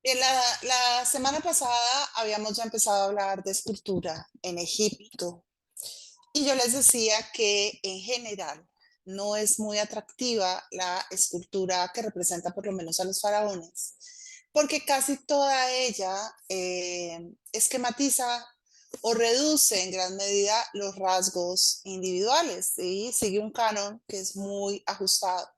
Bien, la semana pasada habíamos ya empezado a hablar de escultura en Egipto y yo les decía que en general no es muy atractiva la escultura que representa por lo menos a los faraones, porque casi toda ella esquematiza o reduce en gran medida los rasgos individuales y sigue un canon que es muy ajustado.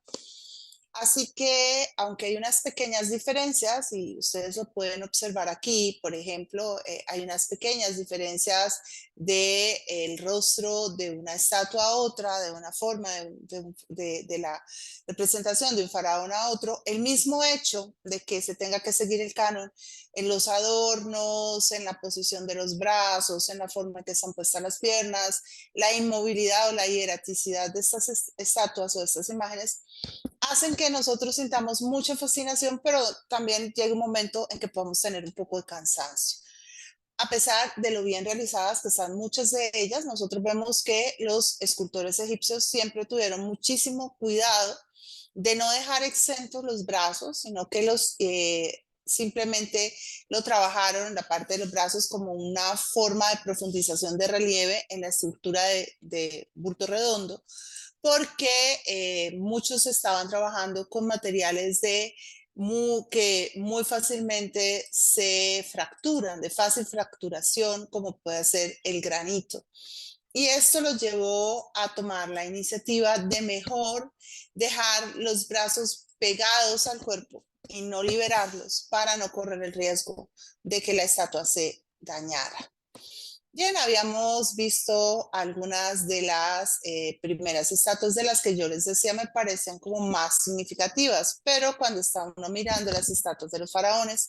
Así que, aunque hay unas pequeñas diferencias, y ustedes lo pueden observar aquí, por ejemplo, hay unas pequeñas diferencias del rostro de una estatua a otra, de una forma de la representación de un faraón a otro, el mismo hecho de que se tenga que seguir el canon en los adornos, en la posición de los brazos, en la forma en que están puestas las piernas, la inmovilidad o la hieraticidad de estas estatuas o de estas imágenes hacen que nosotros sintamos mucha fascinación, pero también llega un momento en que podemos tener un poco de cansancio. A pesar de lo bien realizadas que están muchas de ellas, nosotros vemos que los escultores egipcios siempre tuvieron muchísimo cuidado de no dejar exentos los brazos, sino que simplemente lo trabajaron en la parte de los brazos como una forma de profundización de relieve en la estructura de bulto redondo, porque muchos estaban trabajando con materiales que muy fácilmente se fracturan, de fácil fracturación, como puede ser el granito. Y esto los llevó a tomar la iniciativa de mejor dejar los brazos pegados al cuerpo y no liberarlos para no correr el riesgo de que la estatua se dañara. Bien, habíamos visto algunas de las primeras estatuas de las que yo les decía me parecen como más significativas, pero cuando está uno mirando las estatuas de los faraones,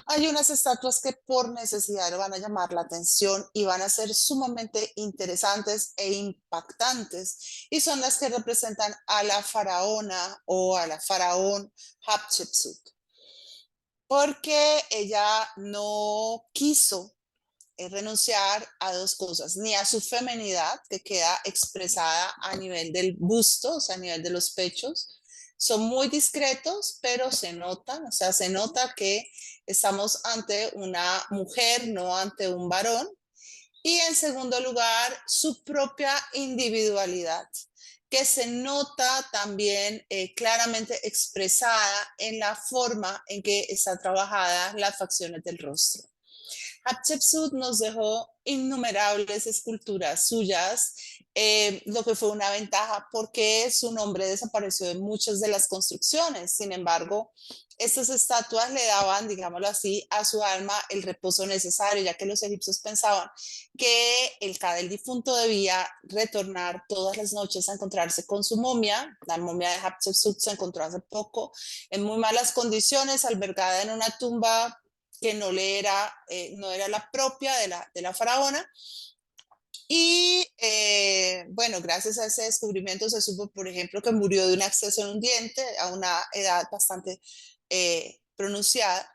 hay unas estatuas que por necesidad van a llamar la atención y van a ser sumamente interesantes e impactantes, y son las que representan a la faraona o a la faraón Hatshepsut, porque ella no quiso renunciar a dos cosas, ni a su femenidad, que queda expresada a nivel del busto, o sea, a nivel de los pechos. Son muy discretos, pero se notan, o sea, se nota que estamos ante una mujer, no ante un varón. Y en segundo lugar, su propia individualidad, que se nota también claramente expresada en la forma en que está trabajada las facciones del rostro. Hatshepsut nos dejó innumerables esculturas suyas, lo que fue una ventaja porque su nombre desapareció de muchas de las construcciones. Sin embargo, estas estatuas le daban, digámoslo así, a su alma el reposo necesario, ya que los egipcios pensaban que el difunto debía retornar todas las noches a encontrarse con su momia. La momia de Hatshepsut se encontró hace poco en muy malas condiciones, albergada en una tumba que no era la propia de la faraona. Y bueno, gracias a ese descubrimiento se supo, por ejemplo, que murió de un acceso en un diente a una edad bastante pronunciada.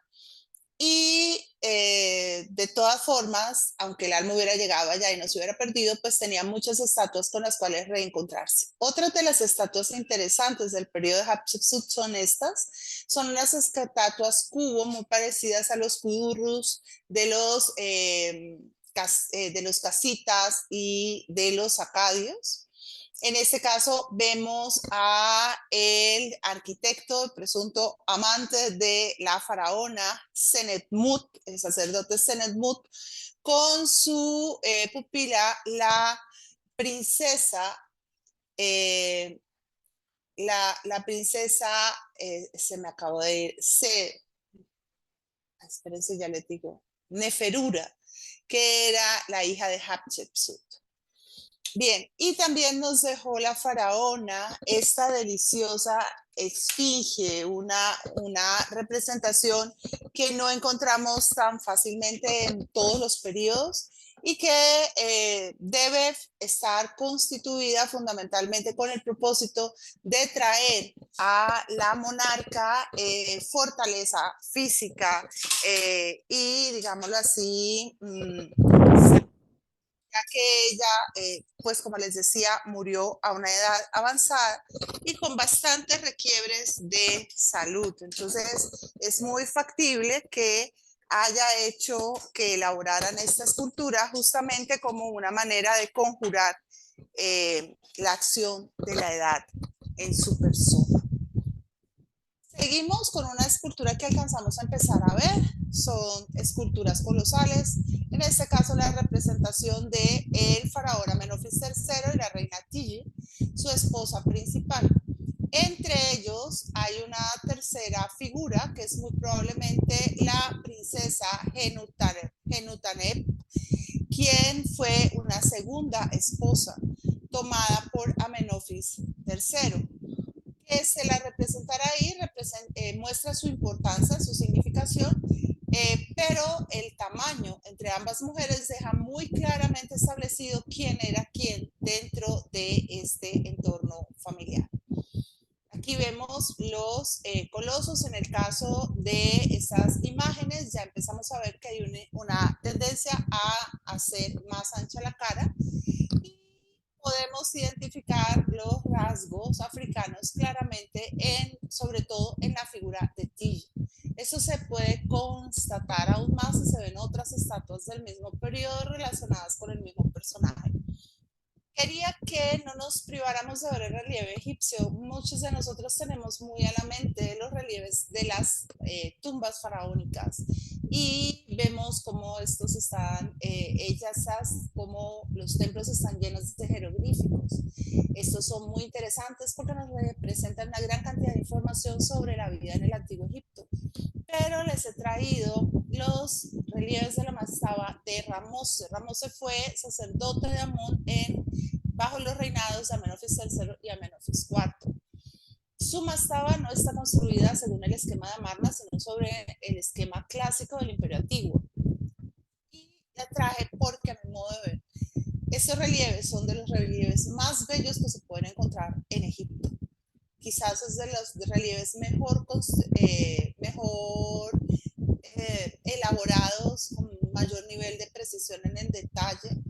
Y de todas formas, aunque el alma hubiera llegado allá y no se hubiera perdido, pues tenía muchas estatuas con las cuales reencontrarse. Otras de las estatuas interesantes del periodo de Hatshepsut son estas. Son unas estatuas cubo muy parecidas a los kudurrus de los casitas y de los acadios. En este caso vemos a el arquitecto, el presunto amante de la faraona Senetmut, el sacerdote Senetmut, con su pupila, la princesa, eh, la princesa, se me acabó de ir, espérense, ya les digo, Neferura, que era la hija de Hatshepsut. Bien, y también nos dejó la faraona esta deliciosa esfinge, una representación que no encontramos tan fácilmente en todos los periodos y que debe estar constituida fundamentalmente con el propósito de traer a la monarca fortaleza física y, digámoslo así, ya que ella, pues como les decía, murió a una edad avanzada y con bastantes requiebres de salud. Entonces, es muy factible que haya hecho que elaboraran esta escultura justamente como una manera de conjurar la acción de la edad en su persona. Seguimos con una escultura que alcanzamos a empezar a ver. Son esculturas colosales. En este caso, la representación de el faraón Amenofis III y la reina Tiji, su esposa principal. Entre ellos hay una tercera figura que es muy probablemente la princesa Genutanep, quien fue una segunda esposa tomada por Amenofis III, que se la representará ahí, muestra su importancia, su significación, pero el tamaño entre ambas mujeres deja muy claramente establecido quién era quién dentro de este entorno familiar. Aquí vemos los colosos. En el caso de esas imágenes ya empezamos a ver que hay una tendencia a hacer más ancha la cara y podemos identificar los rasgos africanos claramente, sobre todo en la figura de Tiji. Eso se puede constatar aún más si se ven otras estatuas del mismo periodo relacionadas con el mismo personaje. Quería que no nos priváramos de ver el relieve egipcio. Muchos de nosotros tenemos muy a la mente los relieves de las tumbas faraónicas y vemos cómo estos están hechas, cómo los templos están llenos de jeroglíficos. Estos son muy interesantes porque nos representan una gran cantidad de información sobre la vida en el antiguo Egipto. Pero les he traído los relieves de la mastaba de Ramose. Ramose fue sacerdote de Amón bajo los reinados de Amenofis III y Amenofis IV. Su mastaba no está construida según el esquema de Amarna, sino sobre el esquema clásico del Imperio Antiguo. Y la traje porque, a mi modo de ver, estos relieves son de los relieves más bellos que se pueden encontrar en Egipto. Quizás es de los relieves mejor elaborados, con mayor nivel de precisión en el detalle,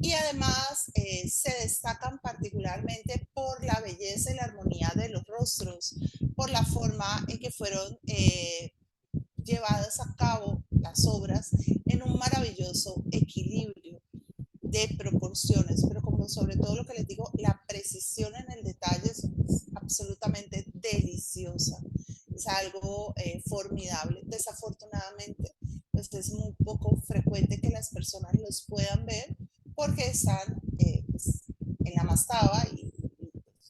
y además se destacan particularmente por la belleza y la armonía de los rostros, por la forma en que fueron llevadas a cabo las obras en un maravilloso equilibrio de proporciones, pero como sobre todo lo que les digo, la precisión en el detalle es absolutamente deliciosa, es algo formidable. Desafortunadamente, pues es muy poco frecuente que las personas los puedan ver porque están pues, en la mastaba y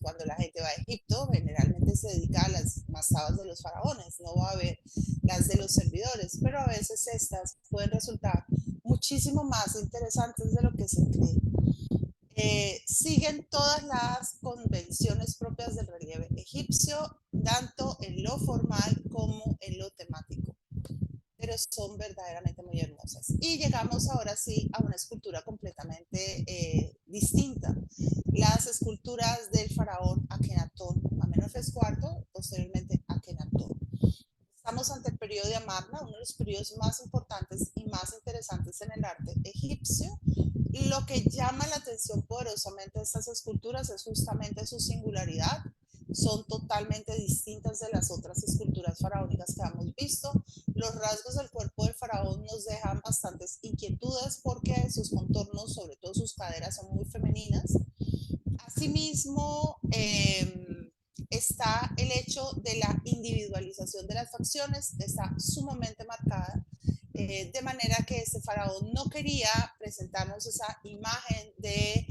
cuando la gente va a Egipto generalmente se dedica a las mastabas de los faraones, no va a ver las de los servidores, pero a veces estas pueden resultar muchísimo más interesantes de lo que se cree. Siguen todas las convenciones propias del relieve egipcio, tanto en lo formal como en lo temático, pero son verdaderamente muy hermosas. Y llegamos ahora sí a una escultura completamente distinta, las esculturas del faraón Akenatón, Amenofis IV, posteriormente Akenatón. Estamos ante el periodo de Amarna, uno de los periodos más importantes y más interesantes en el arte egipcio. Y lo que llama la atención poderosamente de estas esculturas es justamente su singularidad. Son totalmente distintas de las otras esculturas faraónicas que hemos visto. Los rasgos del cuerpo del faraón nos dejan bastantes inquietudes porque sus contornos, sobre todo sus caderas, son muy femeninas. Asimismo, está el hecho de la individualización de las facciones, está sumamente marcada, de manera que este faraón no quería presentarnos esa imagen de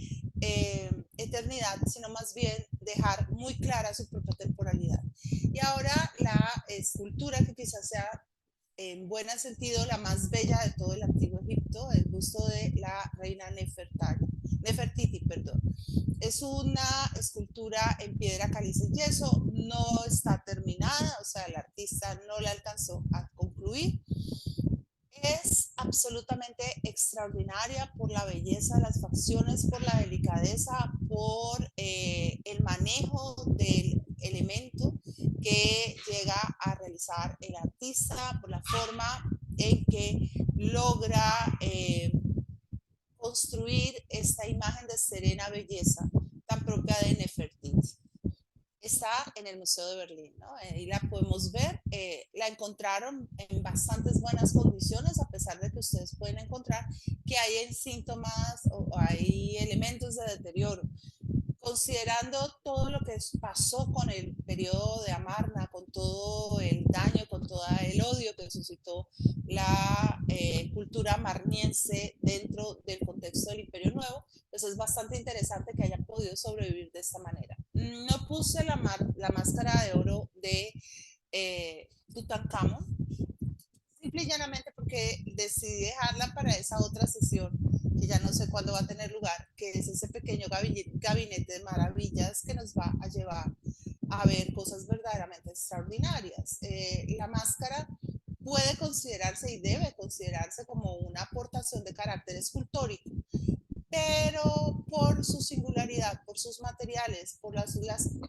eternidad, sino más bien dejar muy clara su propia temporalidad. Y ahora la escultura que quizás sea en buen sentido la más bella de todo el antiguo Egipto, el busto de la reina Nefertiti, perdón. Es una escultura en piedra caliza y yeso, no está terminada, o sea, el artista no la alcanzó a concluir. Es absolutamente extraordinaria por la belleza de las facciones, por la delicadeza, por el manejo del elemento que llega a realizar el artista, por la forma en que logra construir esta imagen de serena belleza tan propia de Nefertiti. Está en el Museo de Berlín, ¿no? Y la podemos ver, la encontraron en bastantes buenas condiciones, a pesar de que ustedes pueden encontrar que hay en síntomas o hay elementos de deterioro. Considerando todo lo que pasó con el periodo de Amarna, con todo el daño, con todo el odio que suscitó la cultura marniense dentro del contexto del Imperio Nuevo, pues es bastante interesante que hayan podido sobrevivir de esta manera. No puse la máscara de oro de Tutankamón, simple y llanamente porque decidí dejarla para esa otra sesión que ya no sé cuándo va a tener lugar, que es ese pequeño gabinete de maravillas que nos va a llevar a ver cosas verdaderamente extraordinarias. La máscara puede considerarse y debe considerarse como una aportación de carácter escultórico, pero por su singularidad, por sus materiales, por las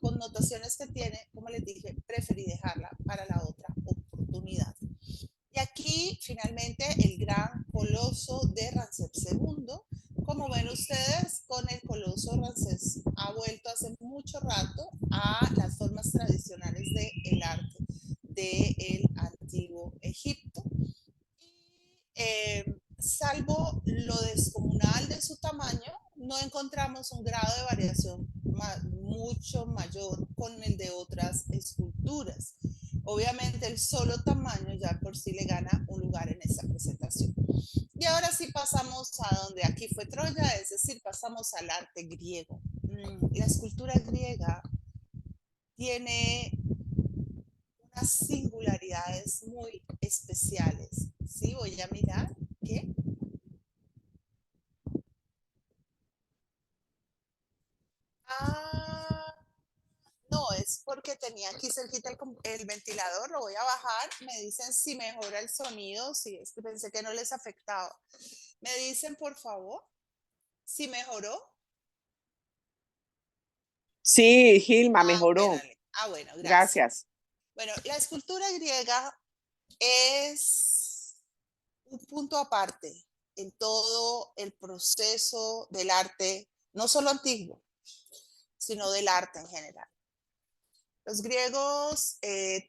connotaciones que tiene, como les dije, preferí dejarla para la otra oportunidad. Y aquí finalmente el gran coloso de Ramsés II. Como ven ustedes, con el coloso Ramsés ha vuelto hace mucho rato a las formas tradicionales del arte del antiguo Egipto. Salvo lo descomunal de su tamaño, no encontramos un grado de variación mucho mayor con el de otras esculturas. Obviamente el solo tamaño ya por sí le gana un lugar en esta presentación. Y ahora sí pasamos a donde aquí fue Troya, es decir, pasamos al arte griego. La escultura griega tiene unas singularidades muy especiales. Sí, voy a mirar qué. Ah, no, es porque tenía aquí cerquita el ventilador, lo voy a bajar. Me dicen si mejora el sonido, si es que pensé que no les afectaba. Me dicen, por favor, si mejoró. Sí, Gilma, Bueno, mejoró. bueno, gracias. Gracias. Bueno, la escultura griega es un punto aparte en todo el proceso del arte, no solo antiguo, sino del arte en general. Los griegos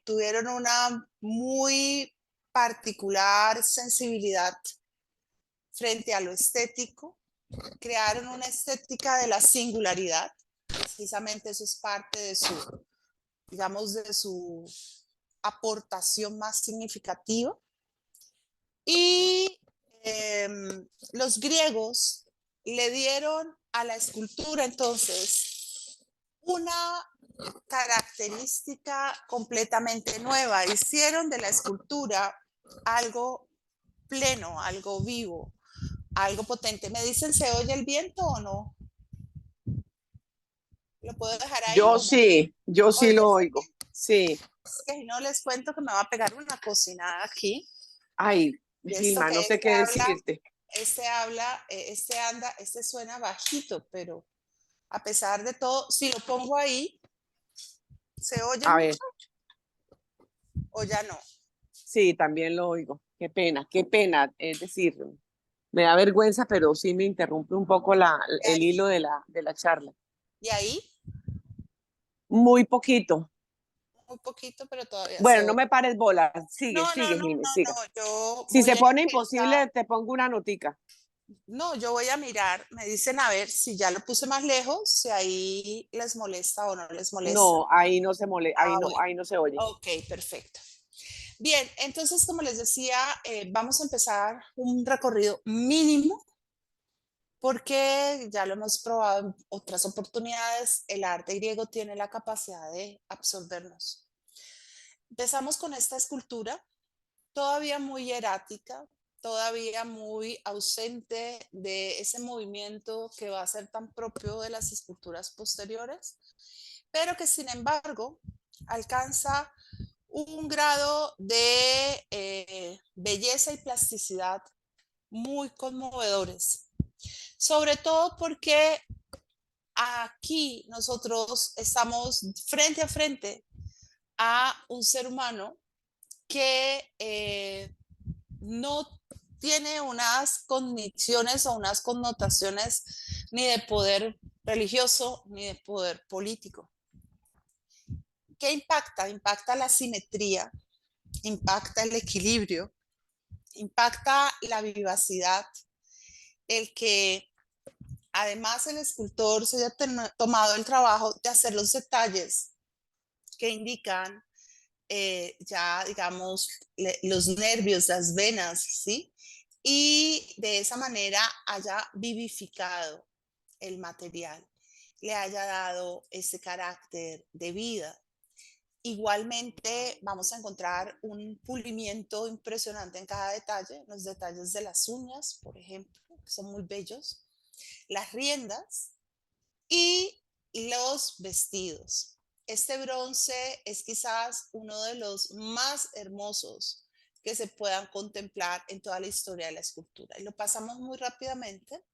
tuvieron una muy particular sensibilidad frente a lo estético, crearon una estética de la singularidad, precisamente eso es parte de su, digamos, de su aportación más significativa. Y eh, los griegos le dieron a la escultura entonces una característica completamente nueva. Hicieron de la escultura algo pleno, algo vivo, algo potente. ¿Me dicen, se oye el viento o no? ¿Lo puedo dejar ahí o no? Yo sí lo ¿Oyes el oigo. viento? Sí. Es que no les cuento que me va a pegar una cocinada aquí. Ay, Y esto Gilma, no que sé qué decirte. este anda, este suena bajito, pero a pesar de todo, si lo pongo ahí, ¿se oye A mucho ver, o ya no? sí, también lo oigo. Qué pena, qué pena. Es decir, me da vergüenza, pero sí me interrumpe un poco Y el ahí, hilo de la charla. y ahí, Muy poquito. muy poquito, pero todavía se Bueno, no oye. me pares bolas. Sigue, No, no, sigue, no, Gilma, no, siga. no, yo Si voy se a pone intentar, imposible, te pongo una notica. no, yo voy a mirar, me dicen a ver si ya lo puse más lejos, si ahí les molesta o no les molesta. No, ahí no se Bueno, ahí no se oye. ok, perfecto. Bien, entonces, como les decía, vamos a empezar un recorrido mínimo porque ya lo hemos probado en otras oportunidades, el arte griego tiene la capacidad de absorbernos. Empezamos con esta escultura, todavía muy hierática, todavía muy ausente de ese movimiento que va a ser tan propio de las esculturas posteriores, pero que sin embargo alcanza un grado de belleza y plasticidad muy conmovedores, sobre todo porque aquí nosotros estamos frente a frente a un ser humano que no tiene unas condiciones o unas connotaciones ni de poder religioso ni de poder político. ¿Qué impacta? Impacta la simetría, impacta el equilibrio, impacta la vivacidad, el que además el escultor se haya tomado el trabajo de hacer los detalles que indican ya, digamos, los nervios, las venas, ¿sí? Y de esa manera haya vivificado el material, le haya dado ese carácter de vida. Igualmente vamos a encontrar un pulimiento impresionante en cada detalle, los detalles de las uñas, por ejemplo, que son muy bellos, las riendas y los vestidos. Este bronce es quizás uno de los más hermosos que se puedan contemplar en toda la historia de la escultura. Y lo pasamos muy rápidamente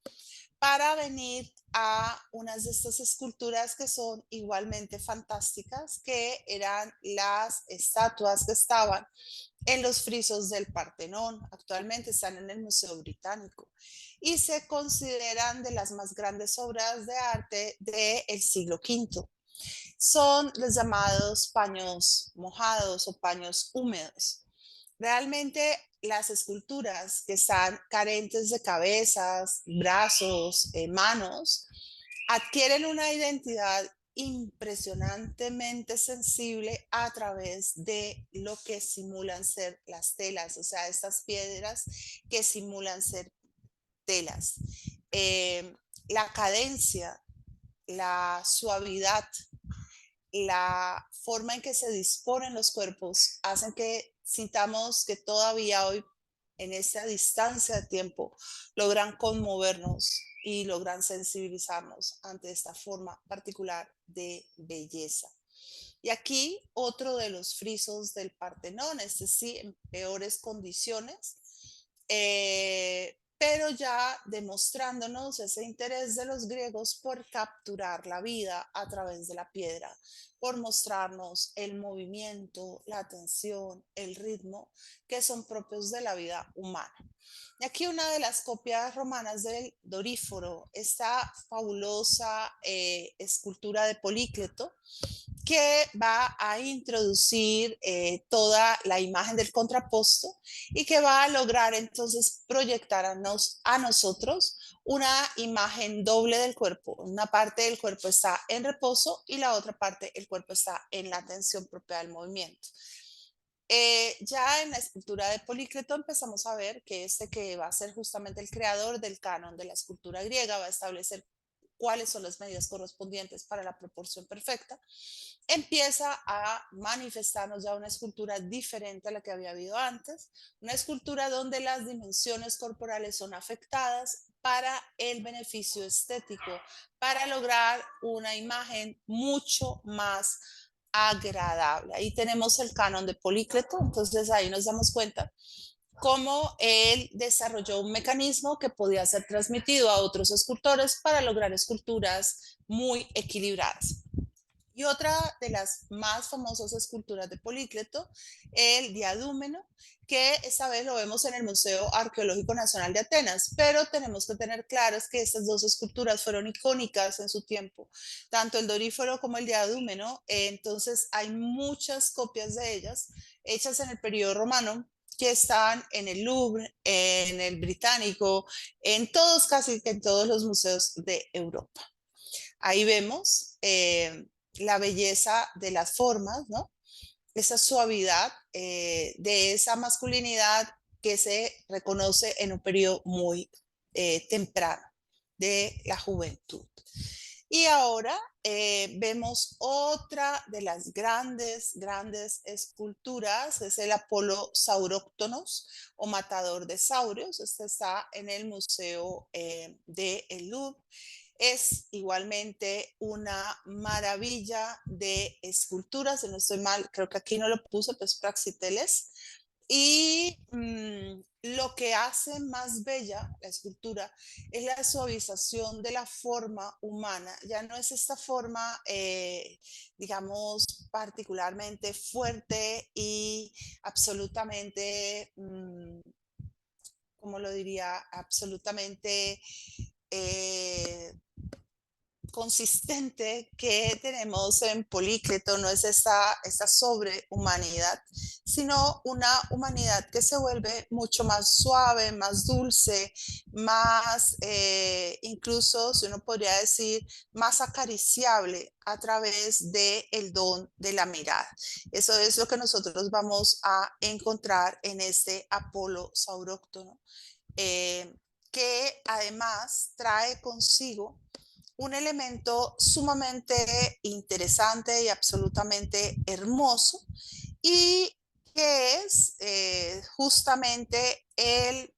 para venir a unas de estas esculturas que son igualmente fantásticas, que eran las estatuas que estaban en los frisos del Partenón. Actualmente están en el Museo Británico y se consideran de las más grandes obras de arte del siglo V. Son los llamados paños mojados o paños húmedos. Realmente las esculturas que están carentes de cabezas, brazos, manos, adquieren una identidad impresionantemente sensible a través de lo que simulan ser las telas, o sea, estas piedras que simulan ser telas. Eh, la cadencia, la suavidad, la forma en que se disponen los cuerpos hacen que sintamos que todavía hoy, en esta distancia de tiempo, logran conmovernos y logran sensibilizarnos ante esta forma particular de belleza. Y aquí otro de los frisos del Partenón, este sí, en peores condiciones, pero ya demostrándonos ese interés de los griegos por capturar la vida a través de la piedra, por mostrarnos el movimiento, la tensión, el ritmo que son propios de la vida humana. Y aquí una de las copias romanas del Doríforo, esta fabulosa escultura de Polícleto, que va a introducir toda la imagen del contraposto y que va a lograr entonces proyectar a nosotros una imagen doble del cuerpo. Una parte del cuerpo está en reposo y la otra parte el cuerpo está en la tensión propia del movimiento. Ya en la escultura de Polícleto empezamos a ver que este que va a ser justamente el creador del canon de la escultura griega va a establecer cuáles son las medidas correspondientes para la proporción perfecta, empieza a manifestarnos ya una escultura diferente a la que había habido antes, una escultura donde las dimensiones corporales son afectadas para el beneficio estético, para lograr una imagen mucho más agradable. Ahí tenemos el canon de Polícleto, entonces ahí nos damos cuenta cómo él desarrolló un mecanismo que podía ser transmitido a otros escultores para lograr esculturas muy equilibradas. Y otra de las más famosas esculturas de Polícleto, el Diadúmeno, que esta vez lo vemos en el Museo Arqueológico Nacional de Atenas, pero tenemos que tener claras que estas dos esculturas fueron icónicas en su tiempo, tanto el Doríforo como el Diadúmeno, entonces hay muchas copias de ellas hechas en el periodo romano que están en el Louvre, en el Británico, en todos, casi en todos los museos de Europa. Ahí vemos la belleza de las formas, ¿no? Esa suavidad de esa masculinidad que se reconoce en un periodo muy temprano de la juventud. Y ahora vemos otra de las grandes esculturas, es el Apolo Sauróctonos o Matador de Saurios. Este está en el Museo de El Louvre. Es igualmente una maravilla de esculturas, si no estoy mal, creo que aquí no lo puse, pues Praxiteles. Y lo que hace más bella la escultura es la suavización de la forma humana. Ya no es esta forma, digamos, particularmente fuerte y absolutamente como lo diría, absolutamente consistente que tenemos en Polícleto no es esta sobrehumanidad, sino una humanidad que se vuelve mucho más suave, más dulce, más, incluso, si uno podría decir, más acariciable a través del don de la mirada. Eso es lo que nosotros vamos a encontrar en este Apolo sauróctono, que además trae consigo un elemento sumamente interesante y absolutamente hermoso, y que es justamente el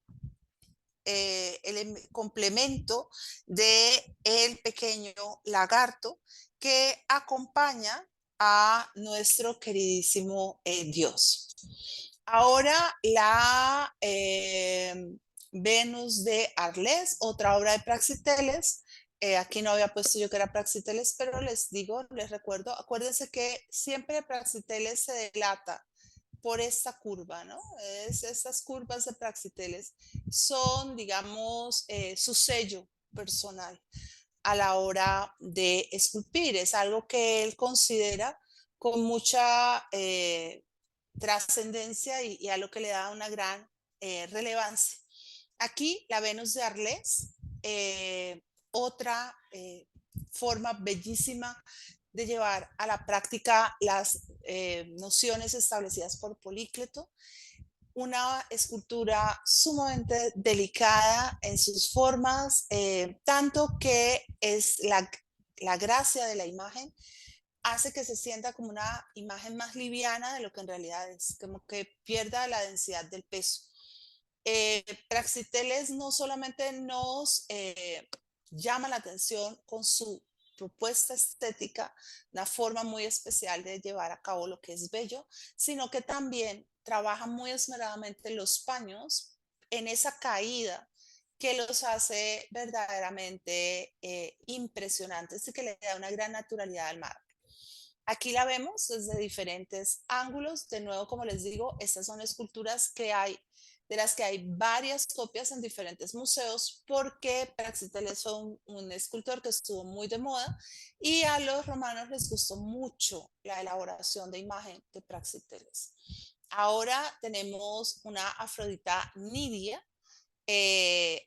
complemento de el pequeño lagarto que acompaña a nuestro queridísimo Dios. Ahora la Venus de Arles, otra obra de Praxiteles. Aquí no había puesto yo que era Praxiteles, pero les digo, les recuerdo, acuérdense que siempre Praxiteles se delata por esta curva, ¿no? Estas curvas de Praxiteles son, digamos, su sello personal a la hora de esculpir. Es algo que él considera con mucha trascendencia y a lo que le da una gran relevancia. Aquí la Venus de Arles, otra forma bellísima de llevar a la práctica las nociones establecidas por Polícleto, una escultura sumamente delicada en sus formas, tanto que es la gracia de la imagen hace que se sienta como una imagen más liviana de lo que en realidad es, como que pierda la densidad del peso. Praxiteles no solamente nos llama la atención con su propuesta estética, una forma muy especial de llevar a cabo lo que es bello, sino que también trabaja muy esmeradamente los paños en esa caída que los hace verdaderamente impresionantes y que le da una gran naturalidad al mar. Aquí la vemos desde diferentes ángulos. De nuevo, como les digo, estas son esculturas que hay, de las que hay varias copias en diferentes museos, porque Praxiteles fue un escultor que estuvo muy de moda y a los romanos les gustó mucho la elaboración de imagen de Praxiteles. Ahora tenemos una Afrodita Nidia,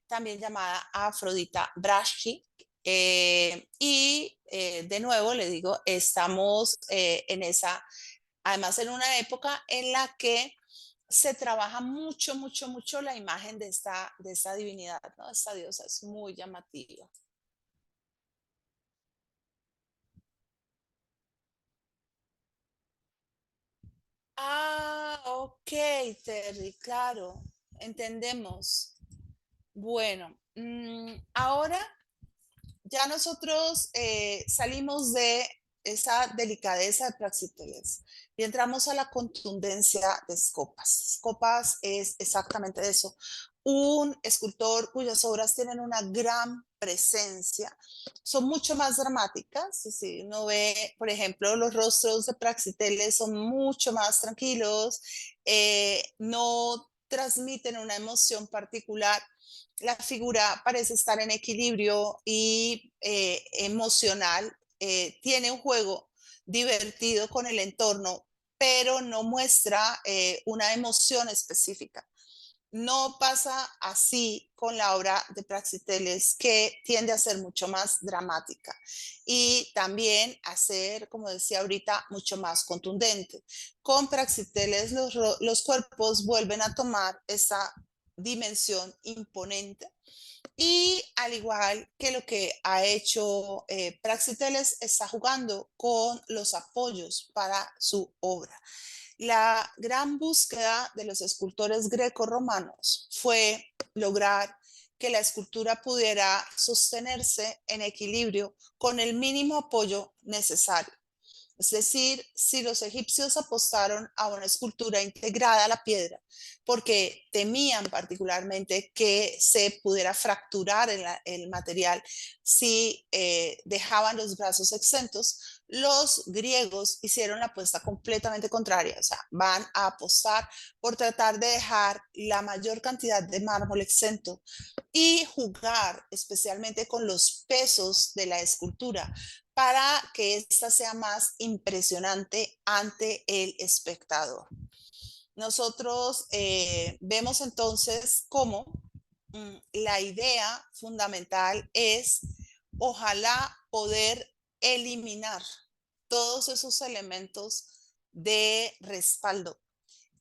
también llamada Afrodita Braschi. De nuevo, le digo, estamos en esa, además en una época en la que se trabaja mucho, mucho, mucho la imagen de esta divinidad, ¿no? Esta diosa es muy llamativa. Ah, ok, Terry, claro, entendemos. Bueno, ahora ya nosotros salimos de esa delicadeza de Praxiteles y entramos a la contundencia de Scopas. Scopas es exactamente eso, un escultor cuyas obras tienen una gran presencia, son mucho más dramáticas. Si uno ve, por ejemplo, los rostros de Praxiteles son mucho más tranquilos, no transmiten una emoción particular, la figura parece estar en equilibrio y emocional, tiene un juego divertido con el entorno, pero no muestra una emoción específica. No pasa así con la obra de Praxiteles, que tiende a ser mucho más dramática y también a ser, como decía ahorita, mucho más contundente. Con Praxiteles los cuerpos vuelven a tomar esa dimensión imponente, y al igual que lo que ha hecho Praxiteles, está jugando con los apoyos para su obra. La gran búsqueda de los escultores greco-romanos fue lograr que la escultura pudiera sostenerse en equilibrio con el mínimo apoyo necesario. Es decir, si los egipcios apostaron a una escultura integrada a la piedra porque temían particularmente que se pudiera fracturar el material si dejaban los brazos exentos, Los griegos hicieron la apuesta completamente contraria, o sea, van a apostar por tratar de dejar la mayor cantidad de mármol exento y jugar especialmente con los pesos de la escultura para que ésta sea más impresionante ante el espectador. Nosotros vemos entonces cómo la idea fundamental es ojalá poder eliminar todos esos elementos de respaldo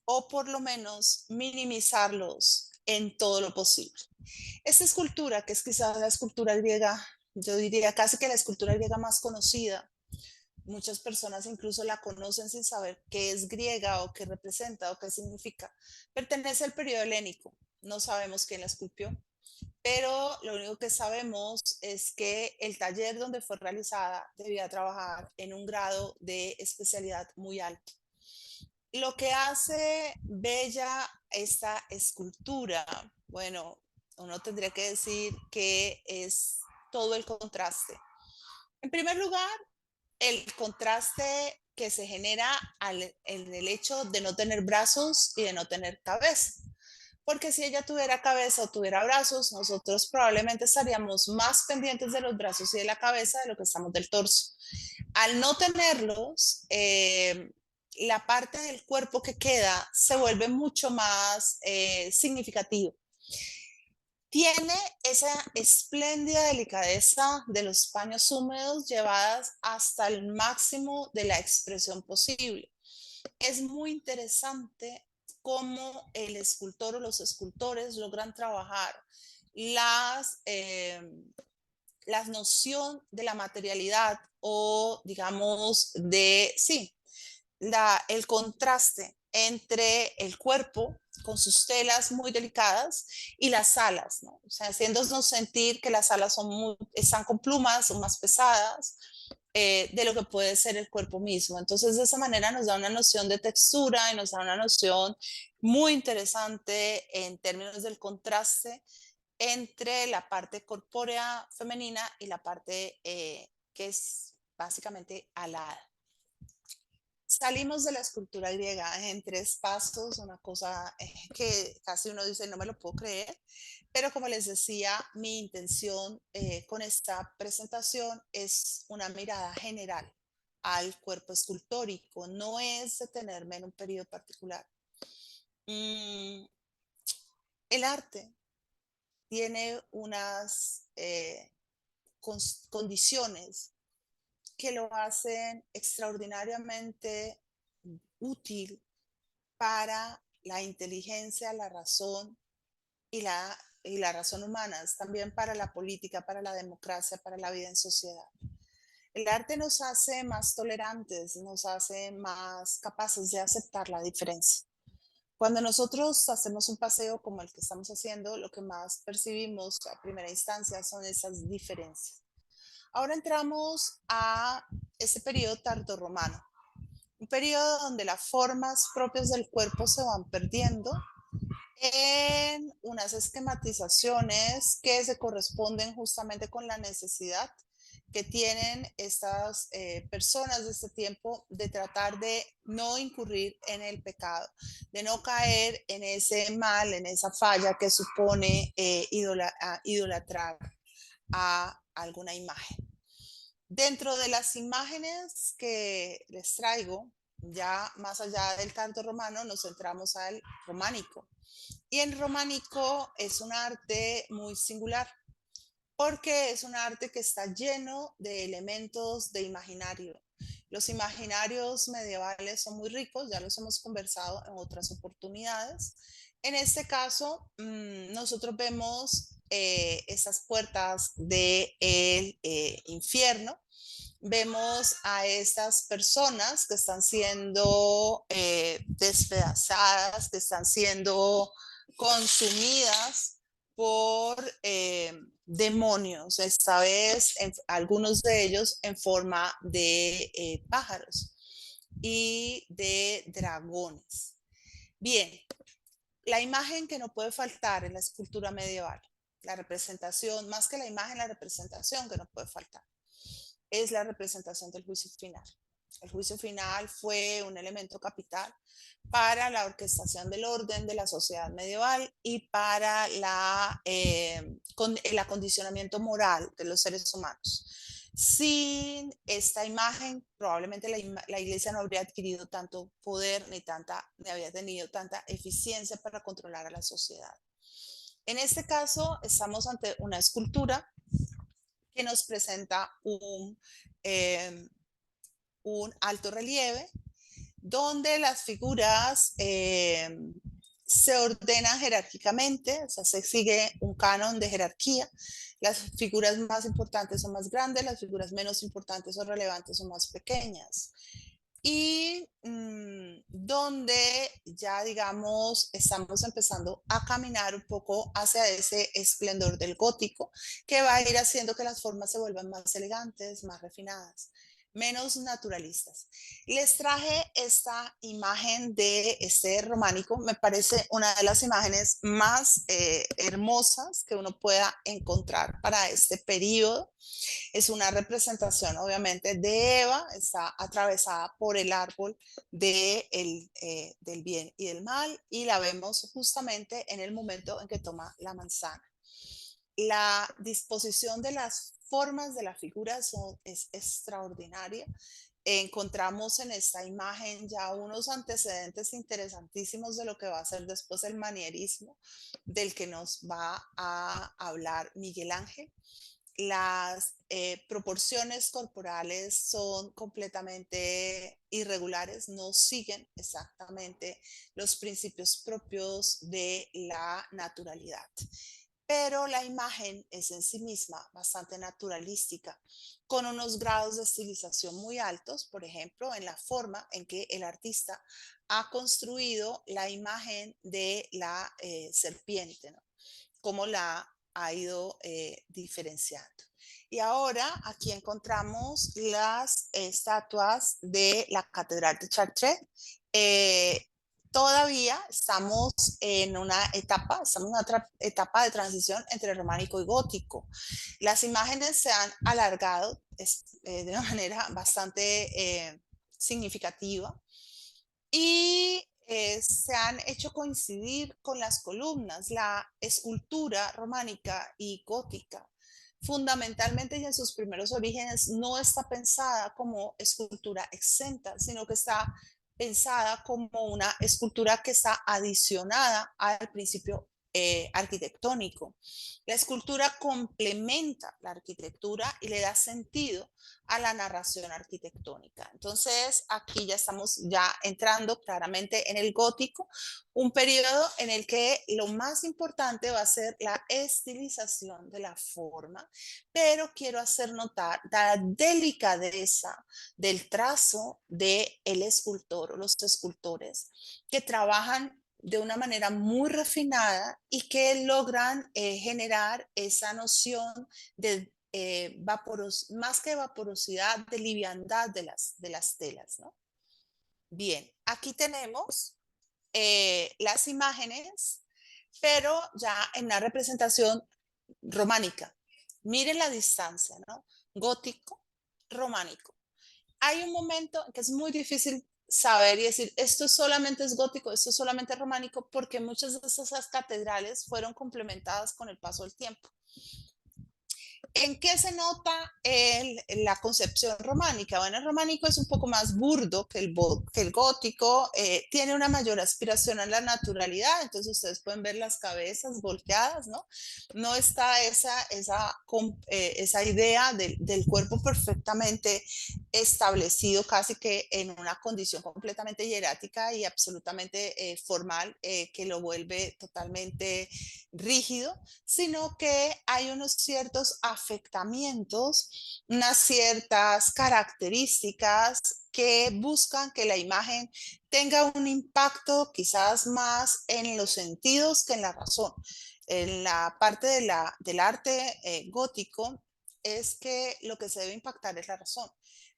o por lo menos minimizarlos en todo lo posible. Esta escultura, que es quizás la escultura griega, yo diría casi que la escultura griega más conocida, muchas personas incluso la conocen sin saber qué es griega o qué representa o qué significa. Pertenece al periodo helénico. No sabemos quién la esculpió, pero lo único que sabemos es que el taller donde fue realizada debía trabajar en un grado de especialidad muy alto. Lo que hace bella esta escultura, bueno, uno tendría que decir que es todo el contraste. En primer lugar, el contraste que se genera en el hecho de no tener brazos y de no tener cabeza. Porque si ella tuviera cabeza o tuviera brazos, nosotros probablemente estaríamos más pendientes de los brazos y de la cabeza de lo que estamos del torso. Al no tenerlos, la parte del cuerpo que queda se vuelve mucho más significativo. Tiene esa espléndida delicadeza de los paños húmedos llevadas hasta el máximo de la expresión posible. Es muy interesante cómo el escultor o los escultores logran trabajar las, eh, la noción de la materialidad o digamos de, sí, el contraste entre el cuerpo con sus telas muy delicadas y las alas, ¿no? O sea, haciéndonos sentir que las alas están con plumas, son más pesadas de lo que puede ser el cuerpo mismo. Entonces, de esa manera nos da una noción de textura y nos da una noción muy interesante en términos del contraste entre la parte corpórea femenina y la parte que es básicamente alada. Salimos de la escultura griega en 3 pasos, una cosa que casi uno dice, no me lo puedo creer, pero como les decía, mi intención con esta presentación es una mirada general al cuerpo escultórico, no es detenerme en un periodo particular. Mm, el arte tiene unas condiciones que lo hacen extraordinariamente útil para la inteligencia, la razón y la razón humanas, también para la política, para la democracia, para la vida en sociedad. El arte nos hace más tolerantes, nos hace más capaces de aceptar la diferencia. Cuando nosotros hacemos un paseo como el que estamos haciendo, lo que más percibimos a primera instancia son esas diferencias. Ahora entramos a ese periodo tardorromano, un periodo donde las formas propias del cuerpo se van perdiendo en unas esquematizaciones que se corresponden justamente con la necesidad que tienen estas personas de este tiempo de tratar de no incurrir en el pecado, de no caer en ese mal, en esa falla que supone idolatrar a alguna imagen. Dentro de las imágenes que les traigo, ya más allá del canto romano, nos centramos al románico. Y el románico es un arte muy singular, porque es un arte que está lleno de elementos de imaginario. Los imaginarios medievales son muy ricos, ya los hemos conversado en otras oportunidades. En este caso, nosotros vemos esas puertas del infierno, vemos a estas personas que están siendo despedazadas, que están siendo consumidas por demonios, esta vez algunos de ellos en forma de pájaros y de dragones. Bien, la imagen que no puede faltar en la escultura medieval, la representación, más que la imagen, la representación que no puede faltar. es la representación del juicio final. El juicio final fue un elemento capital para la orquestación del orden de la sociedad medieval y para el acondicionamiento moral de los seres humanos. Sin esta imagen, probablemente la iglesia no habría adquirido tanto poder ni había tenido tanta eficiencia para controlar a la sociedad. En este caso, estamos ante una escultura que nos presenta un alto relieve donde las figuras se ordenan jerárquicamente, o sea, se sigue un canon de jerarquía. Las figuras más importantes son más grandes, las figuras menos importantes o relevantes son más pequeñas. Y donde ya, digamos, estamos empezando a caminar un poco hacia ese esplendor del gótico, que va a ir haciendo que las formas se vuelvan más elegantes, más refinadas, menos naturalistas. Les traje esta imagen de este románico, me parece una de las imágenes más hermosas que uno pueda encontrar para este periodo. Es una representación, obviamente, de Eva, está atravesada por el árbol del bien y del mal, y la vemos justamente en el momento en que toma la manzana. La disposición de las formas de la figura es extraordinaria. Encontramos en esta imagen ya unos antecedentes interesantísimos de lo que va a ser después el manierismo, del que nos va a hablar Miguel Ángel. Las proporciones corporales son completamente irregulares, no siguen exactamente los principios propios de la naturalidad. Pero la imagen es en sí misma bastante naturalística, con unos grados de estilización muy altos, por ejemplo, en la forma en que el artista ha construido la imagen de la serpiente, ¿no? Cómo la ha ido diferenciando. Y ahora aquí encontramos las estatuas de la Catedral de Chartres. Eh, Todavía estamos en una otra etapa de transición entre románico y gótico. Las imágenes se han alargado de una manera bastante significativa y se han hecho coincidir con las columnas. La escultura románica y gótica, fundamentalmente y en sus primeros orígenes, no está pensada como escultura exenta, sino que está pensada como una escultura que está adicionada al principio arquitectónico. La escultura complementa la arquitectura y le da sentido a la narración arquitectónica. Entonces, aquí ya estamos ya entrando claramente en el gótico, un periodo en el que lo más importante va a ser la estilización de la forma, pero quiero hacer notar la delicadeza del trazo del escultor o los escultores que trabajan de una manera muy refinada y que logran generar esa noción de más que vaporosidad, de liviandad de las telas, ¿no? Bien, aquí tenemos las imágenes, pero ya en una representación románica. Miren la distancia, ¿no? Gótico, románico. Hay un momento en que es muy difícil saber y decir, esto solamente es gótico, esto solamente es románico, porque muchas de esas catedrales fueron complementadas con el paso del tiempo. ¿En qué se nota la concepción románica? Bueno, el románico es un poco más burdo que el gótico, tiene una mayor aspiración a la naturalidad, entonces ustedes pueden ver las cabezas volteadas, ¿no? No está esa idea del cuerpo perfectamente establecido, casi que en una condición completamente hierática y absolutamente formal, que lo vuelve totalmente rígido, sino que hay unos ciertos afectamientos, unas ciertas características que buscan que la imagen tenga un impacto quizás más en los sentidos que en la razón. En la parte del arte gótico es que lo que se debe impactar es la razón.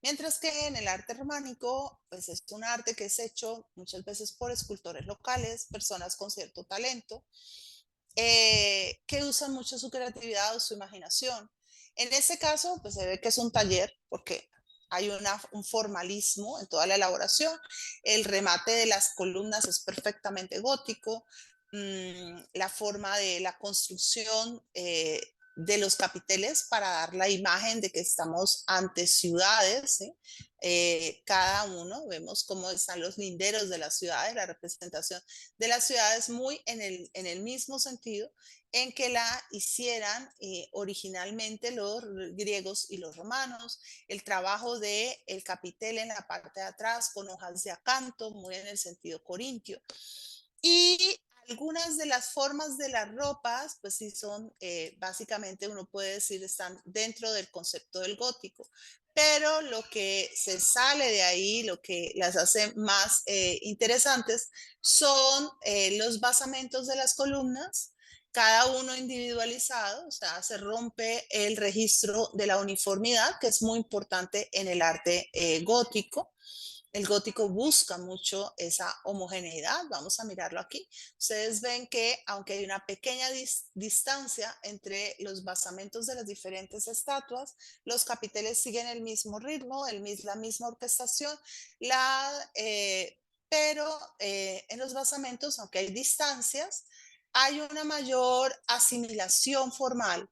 Mientras que en el arte románico, pues es un arte que es hecho muchas veces por escultores locales, personas con cierto talento, que usan mucho su creatividad o su imaginación. En ese caso, pues se ve que es un taller porque hay un formalismo en toda la elaboración. El remate de las columnas es perfectamente gótico. La forma de la construcción de los capiteles para dar la imagen de que estamos ante ciudades, ¿sí? Cada uno, vemos cómo están los linderos de las ciudades, la representación de las ciudades muy en el mismo sentido en que la hicieran originalmente los griegos y los romanos, el trabajo del el capitel en la parte de atrás con hojas de acanto, muy en el sentido corintio. Y algunas de las formas de las ropas, pues sí son, básicamente uno puede decir, están dentro del concepto del gótico. Pero lo que se sale de ahí, lo que las hace más interesantes, son los basamentos de las columnas, cada uno individualizado, o sea, se rompe el registro de la uniformidad, que es muy importante en el arte gótico. El gótico busca mucho esa homogeneidad. Vamos a mirarlo aquí. Ustedes ven que aunque hay una pequeña distancia entre los basamentos de las diferentes estatuas, los capiteles siguen el mismo ritmo, la misma orquestación, la, pero en los basamentos, aunque hay distancias, hay una mayor asimilación formal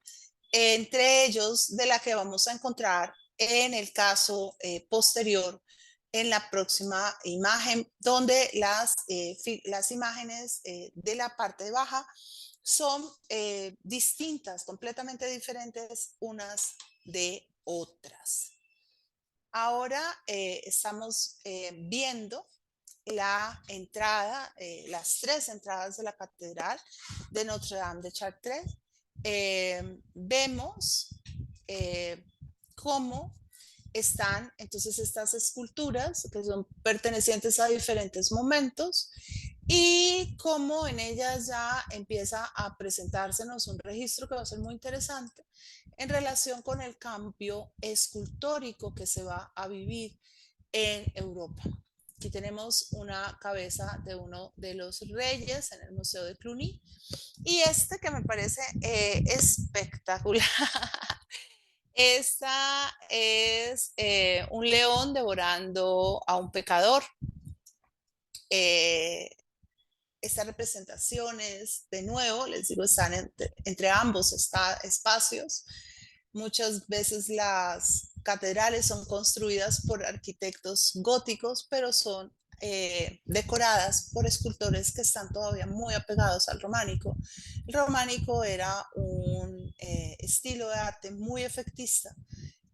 entre ellos de la que vamos a encontrar en el caso posterior en la próxima imagen, donde las imágenes de la parte baja son distintas, completamente diferentes unas de otras. Ahora estamos viendo la entrada, las tres entradas de la catedral de Notre Dame de Chartres. Vemos cómo están entonces estas esculturas que son pertenecientes a diferentes momentos y cómo en ellas ya empieza a presentársenos un registro que va a ser muy interesante en relación con el cambio escultórico que se va a vivir en Europa. Aquí tenemos una cabeza de uno de los reyes en el Museo de Cluny y este que me parece espectacular. Esta es un león devorando a un pecador. Eh, Estas representaciones, de nuevo, les digo, están entre ambos espacios. Muchas veces las catedrales son construidas por arquitectos góticos, pero son decoradas por escultores que están todavía muy apegados al románico. El románico era un estilo de arte muy efectista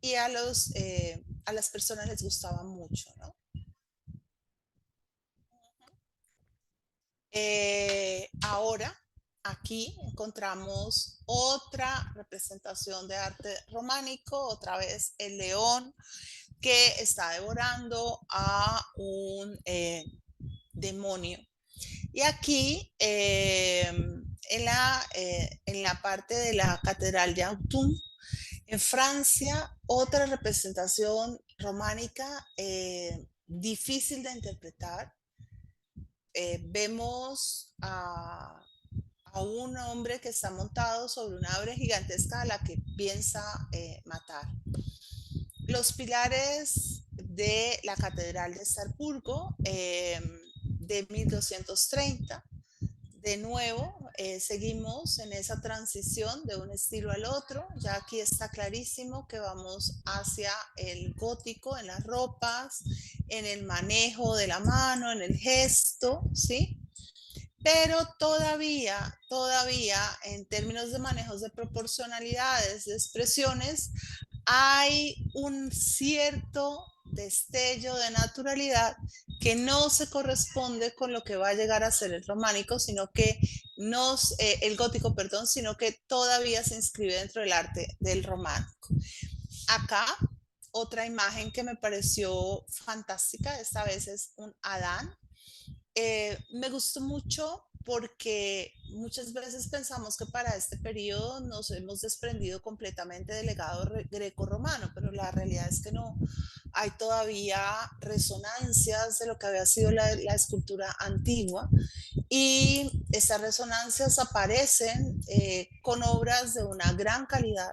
y a las personas les gustaba mucho, ¿no? Ahora, aquí encontramos otra representación de arte románico, otra vez el león que está devorando a un demonio. Y aquí, en la parte de la Catedral de Autun, en Francia, otra representación románica difícil de interpretar. Vemos a un hombre que está montado sobre una ave gigantesca a la que piensa matar. Los pilares de la Catedral de Estrasburgo de 1230. De nuevo, seguimos en esa transición de un estilo al otro. Ya aquí está clarísimo que vamos hacia el gótico en las ropas, en el manejo de la mano, en el gesto, ¿sí? Pero todavía en términos de manejos de proporcionalidades, de expresiones, hay un cierto destello de naturalidad que no se corresponde con lo que va a llegar a ser el románico, sino que el gótico, perdón, sino que todavía se inscribe dentro del arte del románico. Acá, otra imagen que me pareció fantástica, esta vez es un Adán. Me gustó mucho porque muchas veces pensamos que para este periodo nos hemos desprendido completamente del legado greco-romano, pero la realidad es que no. Hay todavía resonancias de lo que había sido la escultura antigua y estas resonancias aparecen con obras de una gran calidad,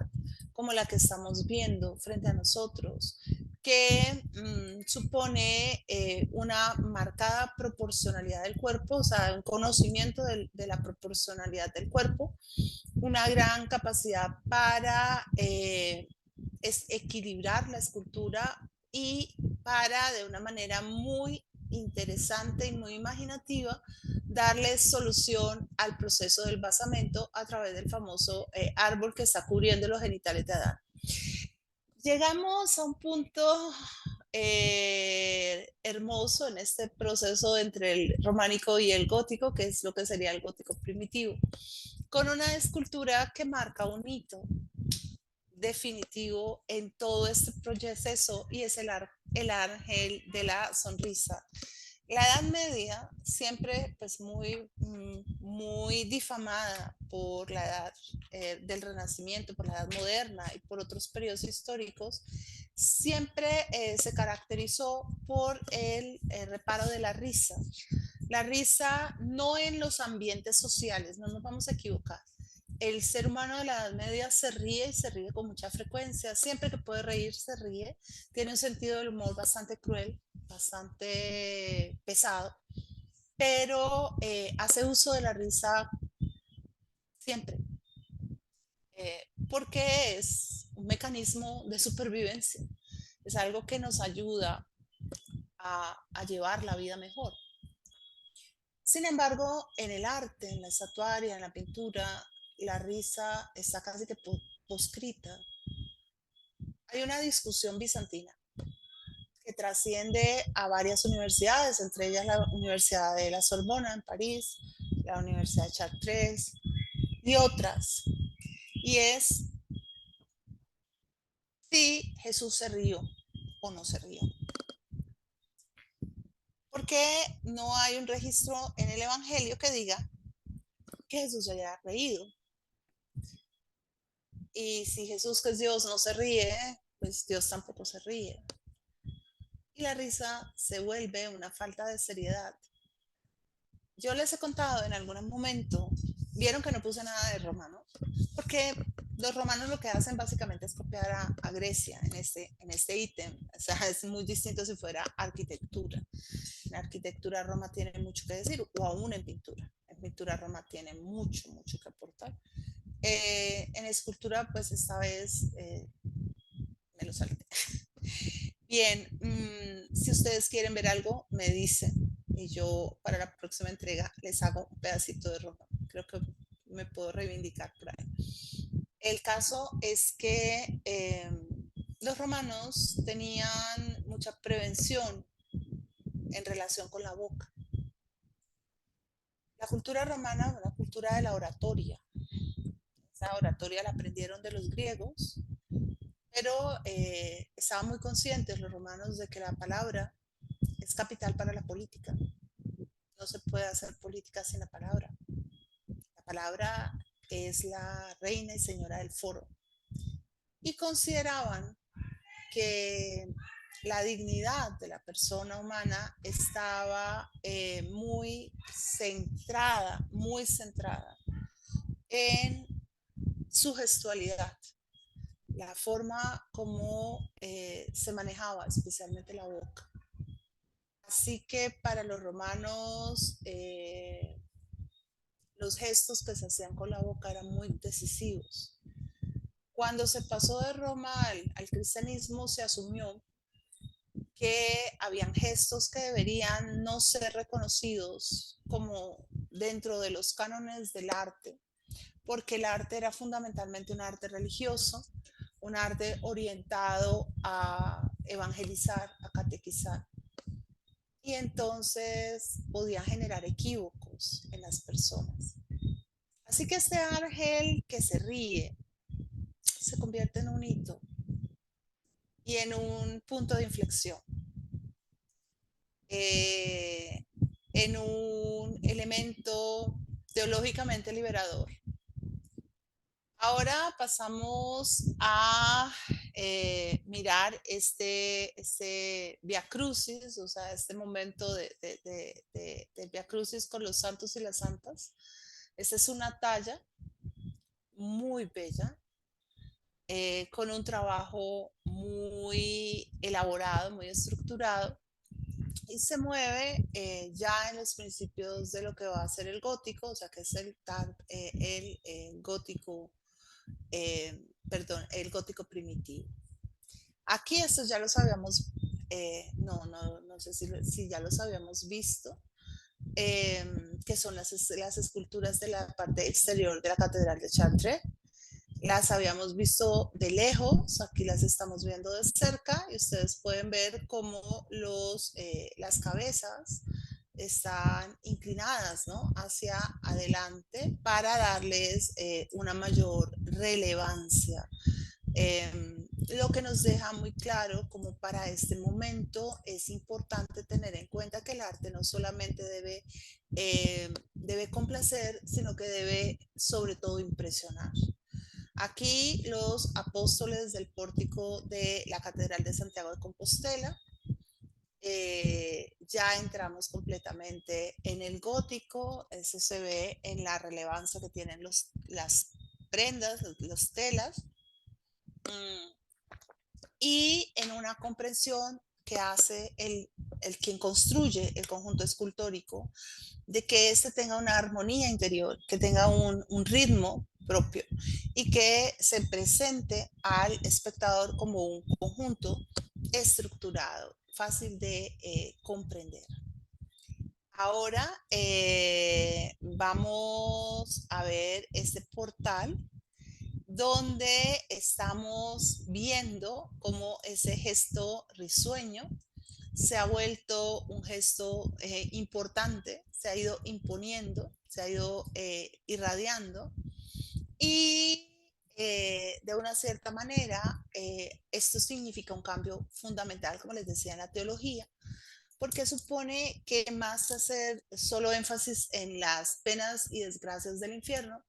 como la que estamos viendo frente a nosotros, que supone una marcada proporcionalidad del cuerpo, o sea, un conocimiento de la proporcionalidad del cuerpo, una gran capacidad para equilibrar la escultura y para, de una manera muy interesante y muy imaginativa, darle solución al proceso del basamento a través del famoso árbol que está cubriendo los genitales de Adán. Llegamos a un punto hermoso en este proceso entre el románico y el gótico, que es lo que sería el gótico primitivo, con una escultura que marca un hito definitivo en todo este proceso y es el ángel de la sonrisa. La Edad Media, siempre pues muy difamada por la edad del Renacimiento, por la Edad Moderna y por otros periodos históricos, siempre se caracterizó por el reparo de la risa. La risa no en los ambientes sociales, no nos vamos a equivocar. El ser humano de la Edad Media se ríe y se ríe con mucha frecuencia. Siempre que puede reír, se ríe. Tiene un sentido del humor bastante cruel, bastante pesado, pero hace uso de la risa siempre, porque es un mecanismo de supervivencia. Es algo que nos ayuda a llevar la vida mejor. Sin embargo, en el arte, en la estatuaria, en la pintura, la risa está casi que proscrita. Hay una discusión bizantina que trasciende a varias universidades, entre ellas la Universidad de la Sorbona en París, la Universidad de Chartres y otras. Y es si Jesús se rió o no se rió. Porque no hay un registro en el Evangelio que diga que Jesús se haya reído. Y si Jesús, que es Dios, no se ríe, pues Dios tampoco se ríe. Y la risa se vuelve una falta de seriedad. Yo les he contado en algún momento, vieron que no puse nada de romanos, porque los romanos lo que hacen básicamente es copiar a Grecia en este ítem. O sea, es muy distinto si fuera arquitectura. En arquitectura Roma tiene mucho que decir, o aún en pintura. En pintura Roma tiene mucho que aportar. En escultura, pues esta vez me lo salté. Bien, si ustedes quieren ver algo, me dicen y yo para la próxima entrega les hago un pedacito de ropa. Creo que me puedo reivindicar por ahí. El caso es que los romanos tenían mucha prevención en relación con la boca. La cultura romana es una cultura de la oratoria. Esa oratoria la aprendieron de los griegos, pero estaban muy conscientes los romanos de que la palabra es capital para la política. No se puede hacer política sin la palabra. La palabra es la reina y señora del foro. Y consideraban que la dignidad de la persona humana estaba muy centrada en su gestualidad, la forma como se manejaba especialmente la boca. Así que para los romanos los gestos que se hacían con la boca eran muy decisivos. Cuando se pasó de Roma al cristianismo, se asumió que habían gestos que deberían no ser reconocidos como dentro de los cánones del arte, porque el arte era fundamentalmente un arte religioso, un arte orientado a evangelizar, a catequizar. Y entonces podía generar equívocos en las personas. Así que este ángel que se ríe se convierte en un hito y en un punto de inflexión, eh, en un elemento teológicamente liberador. Ahora pasamos a mirar este Via Crucis, o sea, este momento del Via Crucis con los santos y las santas. Esta es una talla muy bella, con un trabajo muy elaborado, muy estructurado, y se mueve ya en los principios de lo que va a ser el gótico, o sea, que es el gótico, perdón, el gótico primitivo. Aquí estos ya los habíamos, no sé si ya los habíamos visto, eh, que son las esculturas de la parte exterior de la Catedral de Chartres. Las habíamos visto de lejos, aquí las estamos viendo de cerca y ustedes pueden ver cómo las cabezas están inclinadas, ¿no?, hacia adelante para darles una mayor relevancia. Lo que nos deja muy claro como para este momento es importante tener en cuenta que el arte no solamente debe complacer, sino que debe sobre todo impresionar. Aquí los apóstoles del pórtico de la Catedral de Santiago de Compostela, ya entramos completamente en el gótico. Eso se ve en la relevancia que tienen las prendas, los telas, y en una comprensión que hace quien construye el conjunto escultórico, de que éste tenga una armonía interior, que tenga un ritmo propio y que se presente al espectador como un conjunto estructurado, fácil de comprender. Ahora vamos a ver este portal donde estamos viendo cómo ese gesto risueño se ha vuelto un gesto importante, se ha ido imponiendo, se ha ido irradiando, y de una cierta manera esto significa un cambio fundamental, como les decía, en la teología, porque supone que más que hacer solo énfasis en las penas y desgracias del infierno,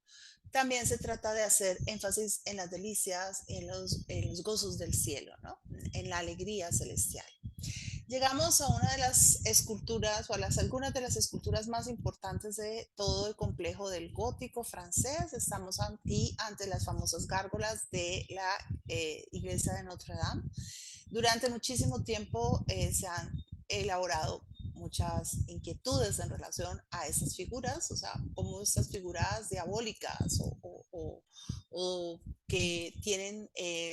también se trata de hacer énfasis en las delicias, en los gozos del cielo, ¿no?, en la alegría celestial. Llegamos a una de las esculturas, o a algunas de las esculturas más importantes de todo el complejo del gótico francés. Estamos aquí ante las famosas gárgolas de la iglesia de Notre Dame. Durante muchísimo tiempo se han elaborado muchas inquietudes en relación a esas figuras, o sea, cómo estas figuras diabólicas o que tienen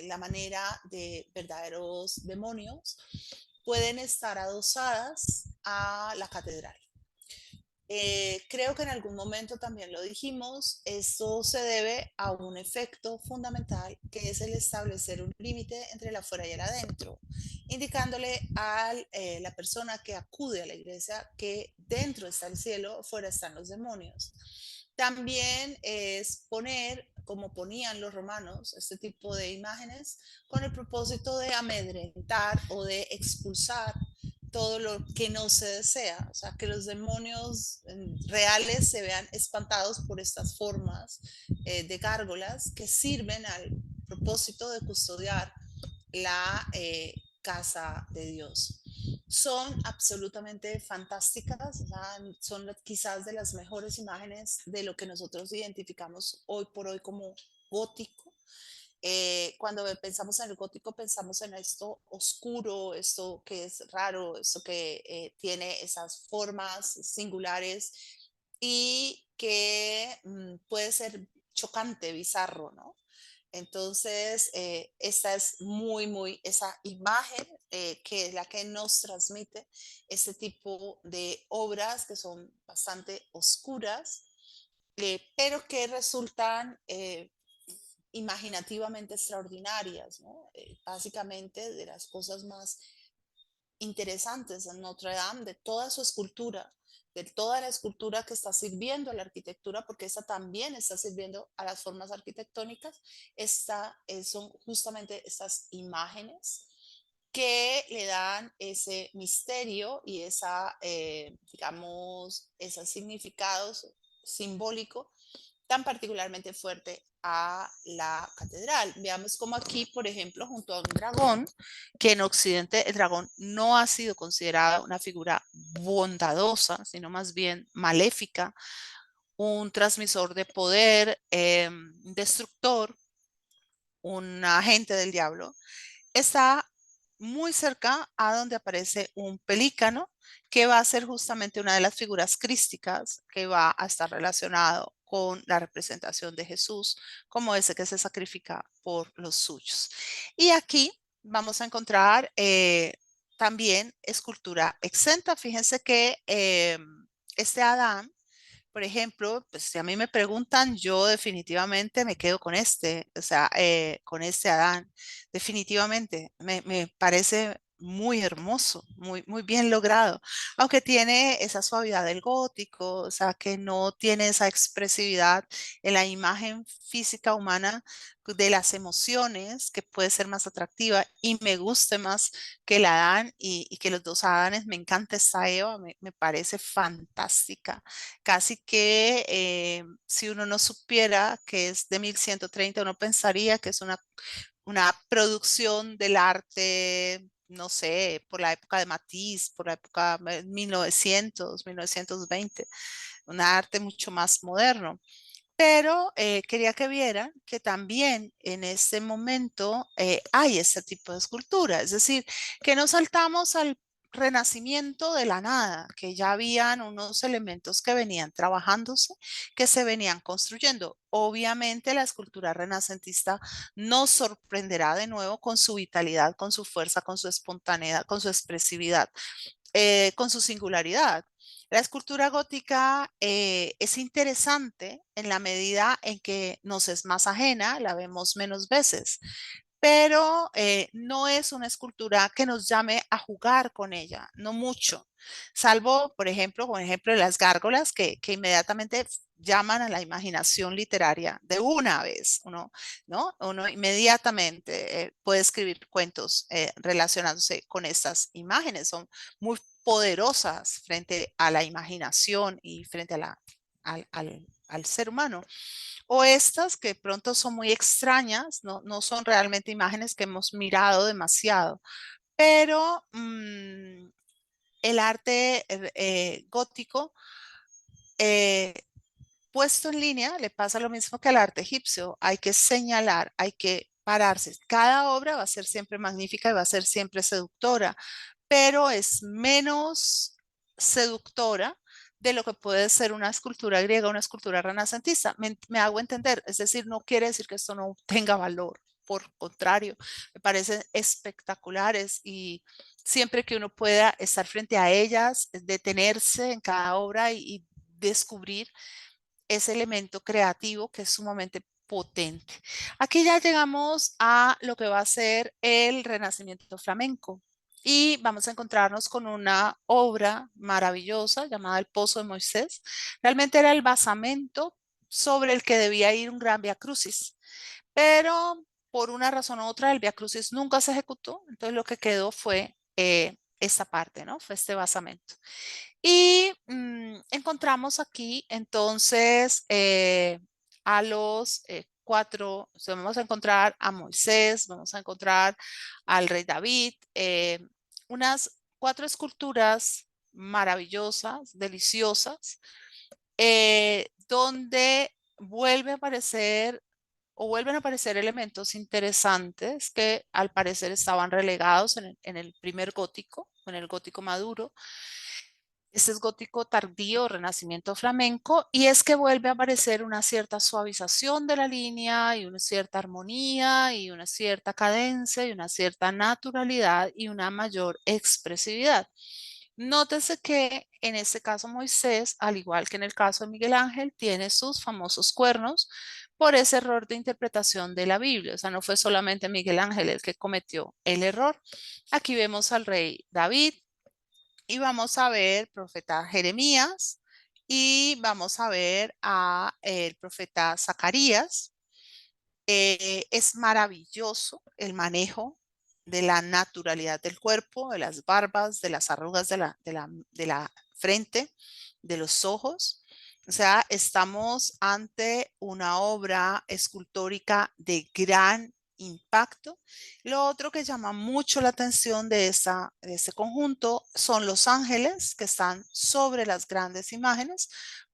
la manera de verdaderos demonios pueden estar adosadas a la catedral. Creo que en algún momento también lo dijimos, esto se debe a un efecto fundamental que es el establecer un límite entre el afuera y el adentro, indicándole a la persona que acude a la iglesia que dentro está el cielo, fuera están los demonios. También es poner, como ponían los romanos, este tipo de imágenes con el propósito de amedrentar o de expulsar todo lo que no se desea, o sea, que los demonios reales se vean espantados por estas formas de gárgolas que sirven al propósito de custodiar la casa de Dios. Son absolutamente fantásticas, o sea, son quizás de las mejores imágenes de lo que nosotros identificamos hoy por hoy como gótico. Cuando pensamos en el gótico, pensamos en esto oscuro, esto que es raro, esto que tiene esas formas singulares y que puede ser chocante, bizarro, ¿no? Entonces, esta es esa imagen que es la que nos transmite este tipo de obras que son bastante oscuras, pero que resultan imaginativamente extraordinarias, ¿no? Básicamente de las cosas más interesantes en Notre Dame, de toda su escultura, de toda la escultura que está sirviendo a la arquitectura, porque esta también está sirviendo a las formas arquitectónicas, son justamente estas imágenes que le dan ese misterio y digamos, ese significado simbólico tan particularmente fuerte a la catedral. Veamos como aquí, por ejemplo, junto a un dragón, que en Occidente el dragón no ha sido considerado una figura bondadosa, sino más bien maléfica, un transmisor de poder, destructor. un agente del diablo, está muy cerca a donde aparece un pelícano que va a ser justamente una de las figuras crísticas que va a estar relacionado con la representación de Jesús como ese que se sacrifica por los suyos. Y aquí vamos a encontrar también escultura exenta. Fíjense que este Adán, por ejemplo, pues si a mí me preguntan, yo definitivamente me quedo con este, o sea, con este Adán. Definitivamente, me parece muy hermoso, muy bien logrado, aunque tiene esa suavidad del gótico, o sea, que no tiene esa expresividad en la imagen física humana de las emociones, que puede ser más atractiva y me guste más que el Adán y que los dos Adanes. Me encanta esta Eva, me parece fantástica. Casi que si uno no supiera que es de 1130, uno pensaría que es una producción del arte, no sé, por la época de Matisse, por la época de 1900, 1920, un arte mucho más moderno. Pero quería que vieran que también en este momento hay este tipo de escultura, es decir, que no saltamos al renacimiento de la nada, que ya habían unos elementos que venían trabajándose, que se venían construyendo. Obviamente la escultura renacentista nos sorprenderá de nuevo con su vitalidad, con su fuerza, con su espontaneidad, con su expresividad, con su singularidad. La escultura gótica es interesante en la medida en que nos es más ajena, la vemos menos veces, pero no es una escultura que nos llame a jugar con ella, no mucho, salvo, por ejemplo, de las gárgolas que inmediatamente llaman a la imaginación literaria de una vez, ¿no? Uno inmediatamente puede escribir cuentos relacionándose con estas imágenes, son muy poderosas frente a la imaginación y frente a al ser humano. O estas que pronto son muy extrañas, no son realmente imágenes que hemos mirado demasiado, pero el arte gótico eh, puesto en línea le pasa lo mismo que al arte egipcio. Hay que señalar, hay que pararse. Cada obra va a ser siempre magnífica y va a ser siempre seductora, pero es menos seductora de lo que puede ser una escultura griega, una escultura renacentista. Me hago entender, es decir, no quiere decir que esto no tenga valor. Por contrario, me parecen espectaculares y siempre que uno pueda estar frente a ellas, detenerse en cada obra y descubrir ese elemento creativo que es sumamente potente. Aquí ya llegamos a lo que va a ser el Renacimiento flamenco y vamos a encontrarnos con una obra maravillosa llamada El Pozo de Moisés. Realmente era el basamento sobre el que debía ir un gran Via Crucis, pero por una razón u otra el Via Crucis nunca se ejecutó, entonces lo que quedó fue esta parte, ¿no? Fue este basamento. Y encontramos aquí entonces a los cuatro, o sea, vamos a encontrar a Moisés, vamos a encontrar al rey David, unas cuatro esculturas maravillosas, deliciosas, donde vuelve a aparecer o vuelven a aparecer elementos interesantes que al parecer estaban relegados en el primer gótico, en el gótico maduro. Este es gótico tardío, renacimiento flamenco, y es que vuelve a aparecer una cierta suavización de la línea y una cierta armonía y una cierta cadencia y una cierta naturalidad y una mayor expresividad. Nótese que en este caso Moisés, al igual que en el caso de Miguel Ángel, tiene sus famosos cuernos por ese error de interpretación de la Biblia. O sea, no fue solamente Miguel Ángel el que cometió el error. Aquí vemos al rey David y vamos a ver profeta Jeremías y vamos a ver a el profeta Zacarías. Es maravilloso el manejo de la naturalidad del cuerpo, de las barbas, de las arrugas de la frente, de los ojos. O sea, estamos ante una obra escultórica de gran impacto. Lo otro que llama mucho la atención de este conjunto son los ángeles que están sobre las grandes imágenes,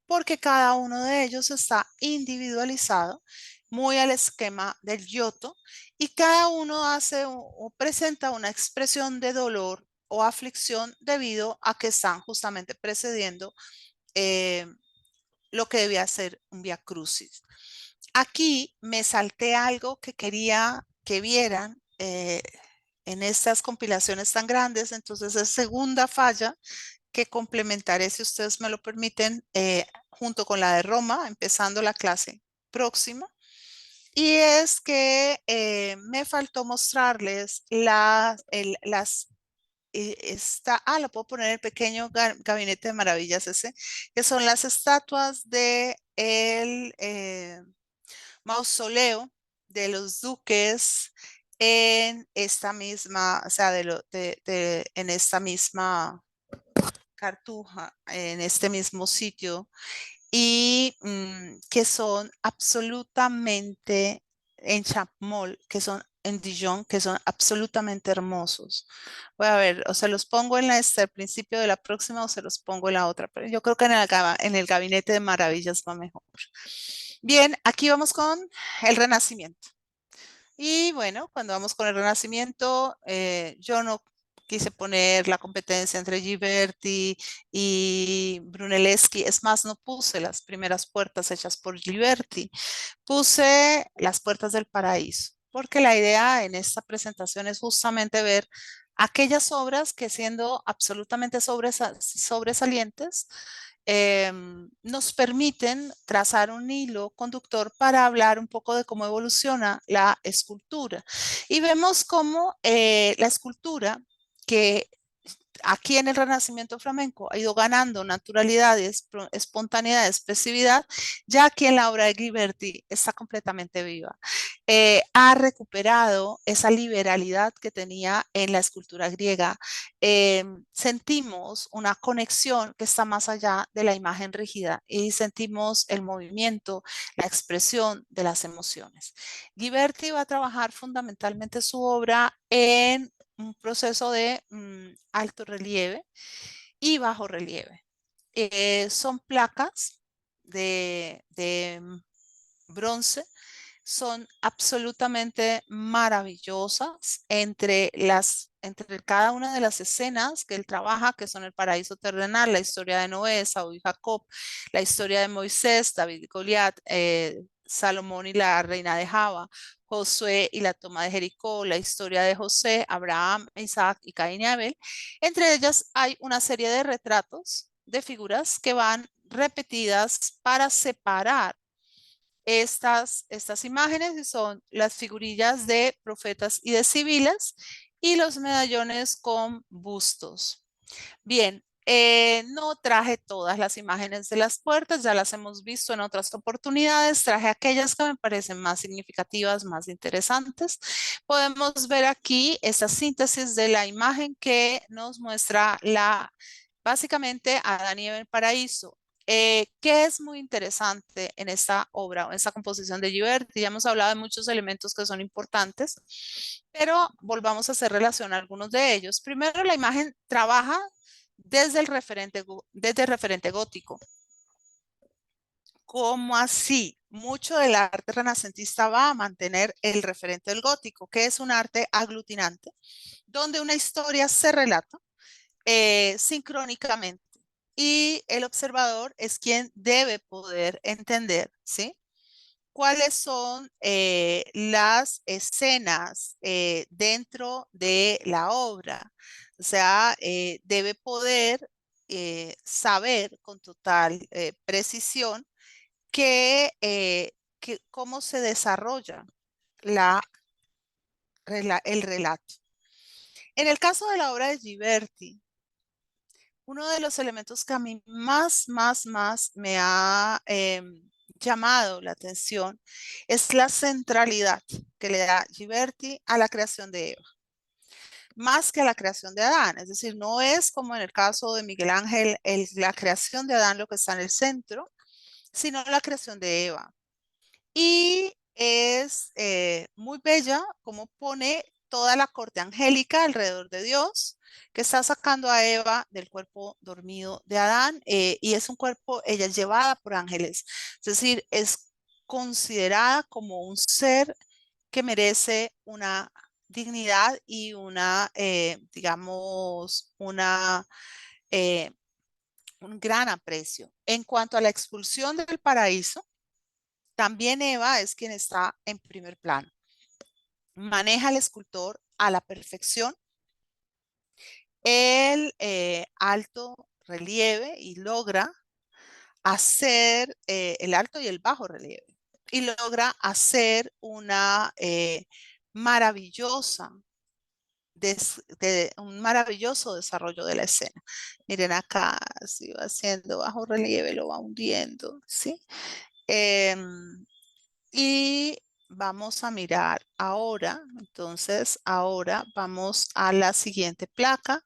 porque cada uno de ellos está individualizado muy al esquema del Giotto, y cada uno hace o presenta una expresión de dolor o aflicción debido a que están justamente precediendo eh, lo que debía ser un Vía Crucis. Aquí me salté algo que quería que vieran en estas compilaciones tan grandes, entonces es segunda falla que complementaré, si ustedes me lo permiten, junto con la de Roma, empezando la clase próxima. Y es que me faltó mostrarles lo puedo poner en el pequeño gabinete de maravillas ese, que son las estatuas de el mausoleo de los duques en esta misma, o sea, en esta misma Cartuja, en este mismo sitio, y que son absolutamente en Champmol, que son en Dijon, que son absolutamente hermosos. Voy a ver, o se los pongo en al principio de la próxima o se los pongo en la otra, pero yo creo que en el gabinete de maravillas va mejor. Bien, aquí vamos con el Renacimiento. Y bueno, cuando vamos con el Renacimiento, yo no quise poner la competencia entre Ghiberti y Brunelleschi. Es más, no puse las primeras puertas hechas por Ghiberti. Puse las puertas del paraíso, porque la idea en esta presentación es justamente ver aquellas obras que siendo absolutamente sobresalientes, nos permiten trazar un hilo conductor para hablar un poco de cómo evoluciona la escultura. Y vemos cómo la escultura, que aquí en el Renacimiento flamenco ha ido ganando naturalidad, espontaneidad, expresividad, ya aquí en la obra de Ghiberti está completamente viva. Ha recuperado esa liberalidad que tenía en la escultura griega. Sentimos una conexión que está más allá de la imagen rígida y sentimos el movimiento, la expresión de las emociones. Ghiberti va a trabajar fundamentalmente su obra en un proceso de alto relieve y bajo relieve. Son placas de bronce, son absolutamente maravillosas entre cada una de las escenas que él trabaja, que son el paraíso terrenal, la historia de Noé, Saúl y Jacob, la historia de Moisés, David y Goliat, Salomón y la reina de Java, Josué y la toma de Jericó, la historia de José, Abraham, Isaac y Caín y Abel. Entre ellas hay una serie de retratos de figuras que van repetidas para separar estas imágenes, y son las figurillas de profetas y de civiles y los medallones con bustos. Bien, no traje todas las imágenes de las puertas, ya las hemos visto en otras oportunidades, traje aquellas que me parecen más significativas, más interesantes. Podemos ver aquí esta síntesis de la imagen que nos muestra básicamente Adán y Eva en el paraíso. ¿Qué es muy interesante en esta obra o en esta composición de Ghiberti? Ya hemos hablado de muchos elementos que son importantes, pero volvamos a hacer relación a algunos de ellos. Primero, la imagen trabaja desde el referente gótico. ¿Cómo así? Mucho del arte renacentista va a mantener el referente del gótico, que es un arte aglutinante, donde una historia se relata sincrónicamente y el observador es quien debe poder entender, ¿sí? ¿Cuáles son las escenas dentro de la obra? O sea, debe poder saber con total precisión cómo se desarrolla la, el relato. En el caso de la obra de Ghiberti, uno de los elementos que a mí más me ha llamado la atención es la centralidad que le da Ghiberti a la creación de Eva, más que a la creación de Adán. Es decir, no es como en el caso de Miguel Ángel, la creación de Adán lo que está en el centro, sino la creación de Eva. Y es muy bella como pone toda la corte angélica alrededor de Dios, que está sacando a Eva del cuerpo dormido de Adán, y es un cuerpo, ella es llevada por ángeles. Es decir, es considerada como un ser que merece una dignidad y una, digamos, eh, un gran aprecio. En cuanto a la expulsión del paraíso, también Eva es quien está en primer plano. Maneja al escultor a la perfección el alto relieve y logra hacer el alto y el bajo relieve y logra hacer una maravillosa un maravilloso desarrollo de la escena. Miren acá, si va haciendo bajo relieve, lo va hundiendo, ¿sí? Y vamos a mirar ahora, entonces ahora vamos a la siguiente placa.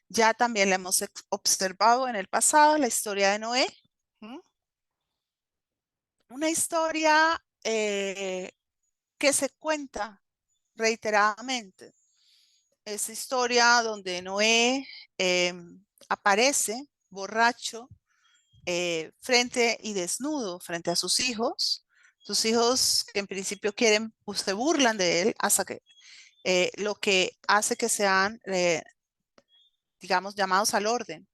Ya también la hemos observado en el pasado, la historia de Noé. ¿Mm? Una historia que se cuenta reiteradamente. Esa historia donde Noé aparece borracho frente y desnudo frente a sus hijos que en principio quieren, pues se burlan de él hasta que lo que hace que sean, digamos, llamados al orden,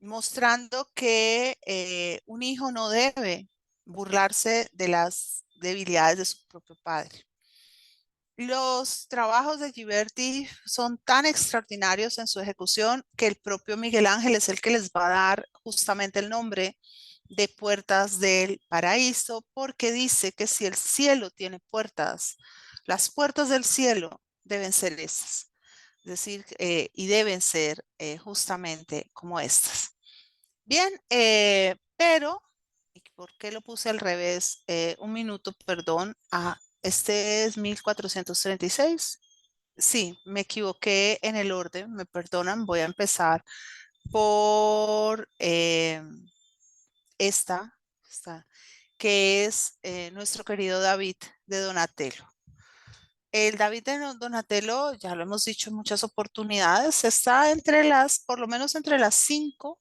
mostrando que un hijo no debe burlarse de las debilidades de su propio padre. Los trabajos de Ghiberti son tan extraordinarios en su ejecución que el propio Miguel Ángel es el que les va a dar justamente el nombre de puertas del paraíso, porque dice que si el cielo tiene puertas, las puertas del cielo deben ser esas, es decir, y deben ser justamente como estas. Bien, pero, ¿y por qué lo puse al revés? Un minuto, perdón. Este es 1436. Sí, me equivoqué en el orden, me perdonan. Voy a empezar por esta, que es nuestro querido David de Donatello. El David de Donatello, ya lo hemos dicho en muchas oportunidades, está entre por lo menos entre las 5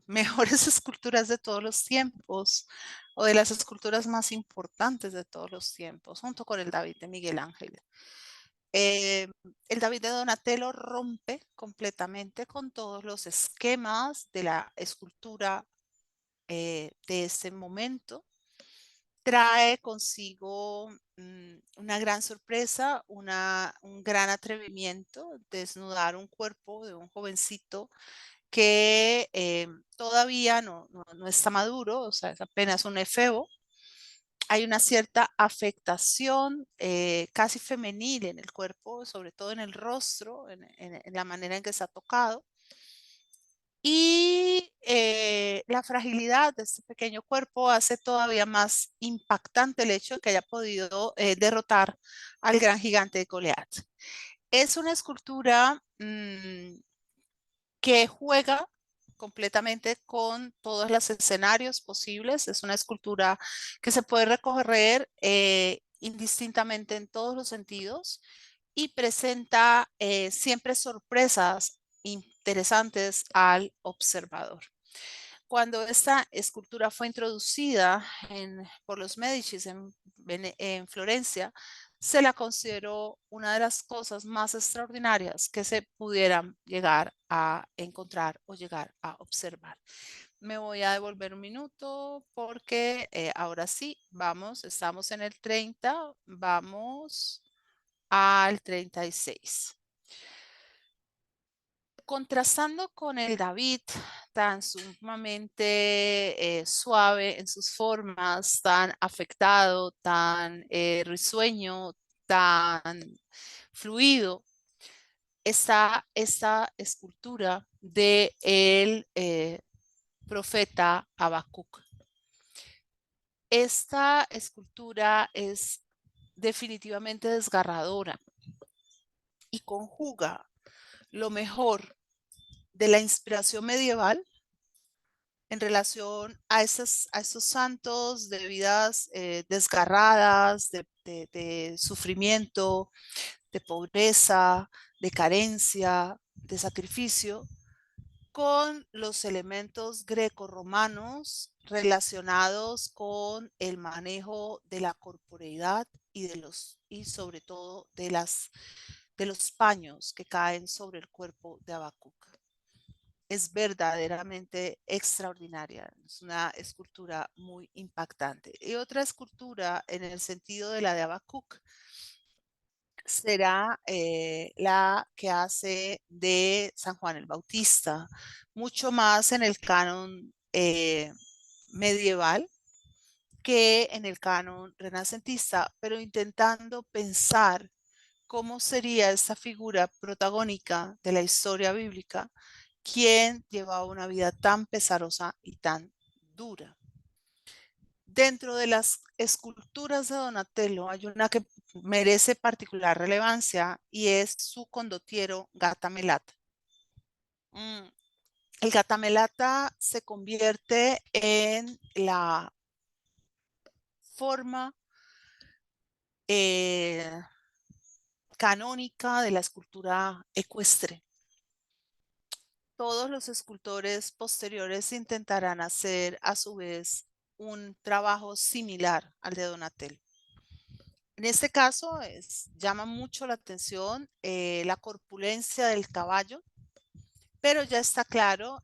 mejores esculturas de todos los tiempos o de las esculturas más importantes de todos los tiempos, junto con el David de Miguel Ángel. Eh, el David de Donatello rompe completamente con todos los esquemas de la escultura de ese momento. Trae consigo una gran sorpresa, un gran atrevimiento, desnudar un cuerpo de un jovencito que todavía no está maduro, o sea, es apenas un efebo. Hay una cierta afectación casi femenil en el cuerpo, sobre todo en el rostro, en la manera en que está tocado. Y la fragilidad de este pequeño cuerpo hace todavía más impactante el hecho de que haya podido derrotar al gran gigante de Goliat. Es una escultura que juega completamente con todos los escenarios posibles. Es una escultura que se puede recorrer indistintamente en todos los sentidos y presenta siempre sorpresas interesantes al observador. Cuando esta escultura fue introducida por los Médicis en Florencia, se la consideró una de las cosas más extraordinarias que se pudieran llegar a encontrar o llegar a observar. Me voy a devolver un minuto porque ahora sí, estamos en el 30, vamos al 36. Contrastando con el David, tan sumamente suave en sus formas, tan afectado, tan risueño, tan fluido, está esta escultura de el profeta Habacuc. Esta escultura es definitivamente desgarradora y conjuga lo mejor de la inspiración medieval en relación a estos santos de vidas desgarradas, de sufrimiento, de pobreza, de carencia, de sacrificio, con los elementos greco-romanos relacionados con el manejo de la corporeidad y sobre todo de los paños que caen sobre el cuerpo de Habacuc. Es verdaderamente extraordinaria, es una escultura muy impactante. Y otra escultura en el sentido de la de Habacuc será la que hace de San Juan el Bautista, mucho más en el canon medieval que en el canon renacentista, pero intentando pensar cómo sería esta figura protagónica de la historia bíblica, quien llevaba una vida tan pesarosa y tan dura. Dentro de las esculturas de Donatello hay una que merece particular relevancia y es su condottiero Gattamelata. El Gattamelata se convierte en la forma canónica de la escultura ecuestre. Todos los escultores posteriores intentarán hacer a su vez un trabajo similar al de Donatello. En este caso llama mucho la atención la corpulencia del caballo, pero ya está claro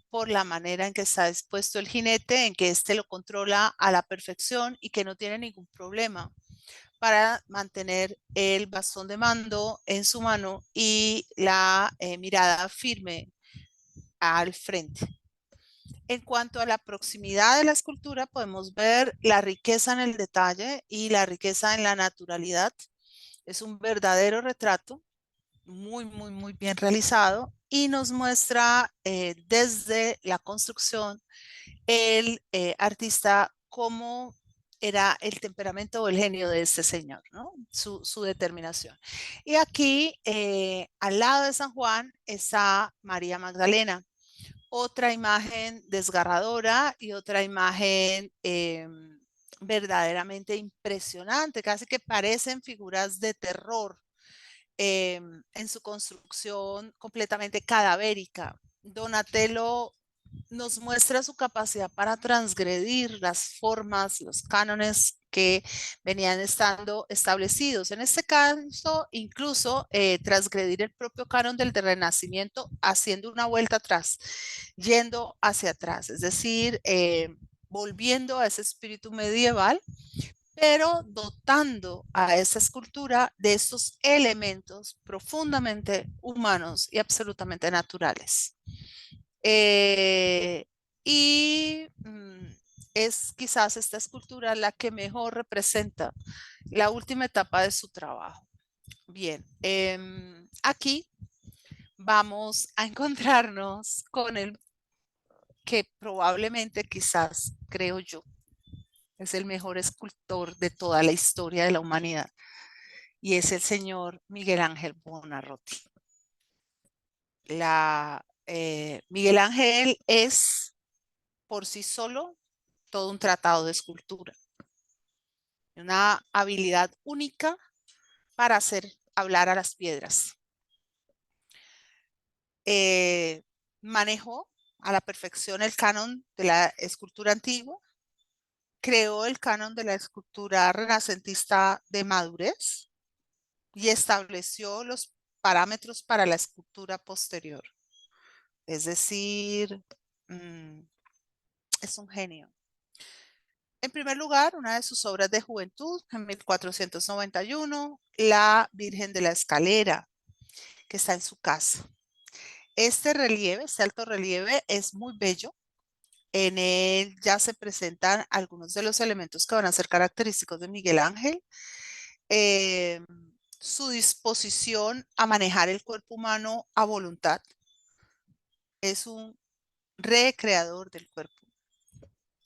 por la manera en que está dispuesto el jinete, en que éste lo controla a la perfección y que no tiene ningún problema para mantener el bastón de mando en su mano y la mirada firme al frente. En cuanto a la proximidad de la escultura, podemos ver la riqueza en el detalle y la riqueza en la naturalidad. Es un verdadero retrato, muy bien realizado y nos muestra desde la construcción el artista cómo era el temperamento o el genio de este señor, ¿no? Su determinación. Y aquí, al lado de San Juan, está María Magdalena. Otra imagen desgarradora y otra imagen verdaderamente impresionante, casi que parecen figuras de terror en su construcción completamente cadavérica. Donatello nos muestra su capacidad para transgredir las formas, los cánones que venían estando establecidos. En este caso, incluso transgredir el propio canon del Renacimiento, haciendo una vuelta atrás, yendo hacia atrás, es decir, volviendo a ese espíritu medieval, pero dotando a esa escultura de estos elementos profundamente humanos y absolutamente naturales. Eh, y es quizás esta escultura la que mejor representa la última etapa de su trabajo. Bien, aquí vamos a encontrarnos con el que probablemente, quizás, creo yo, es el mejor escultor de toda la historia de la humanidad, y es el señor Miguel Ángel Buonarroti. Miguel Ángel es por sí solo todo un tratado de escultura, una habilidad única para hacer hablar a las piedras. Manejó a la perfección el canon de la escultura antigua, creó el canon de la escultura renacentista de madurez y estableció los parámetros para la escultura posterior. Es decir, es un genio. En primer lugar, una de sus obras de juventud, en 1491, La Virgen de la Escalera, que está en su casa. Este relieve, este alto relieve, es muy bello. En él ya se presentan algunos de los elementos que van a ser característicos de Miguel Ángel. Su disposición a manejar el cuerpo humano a voluntad. Es un recreador del cuerpo,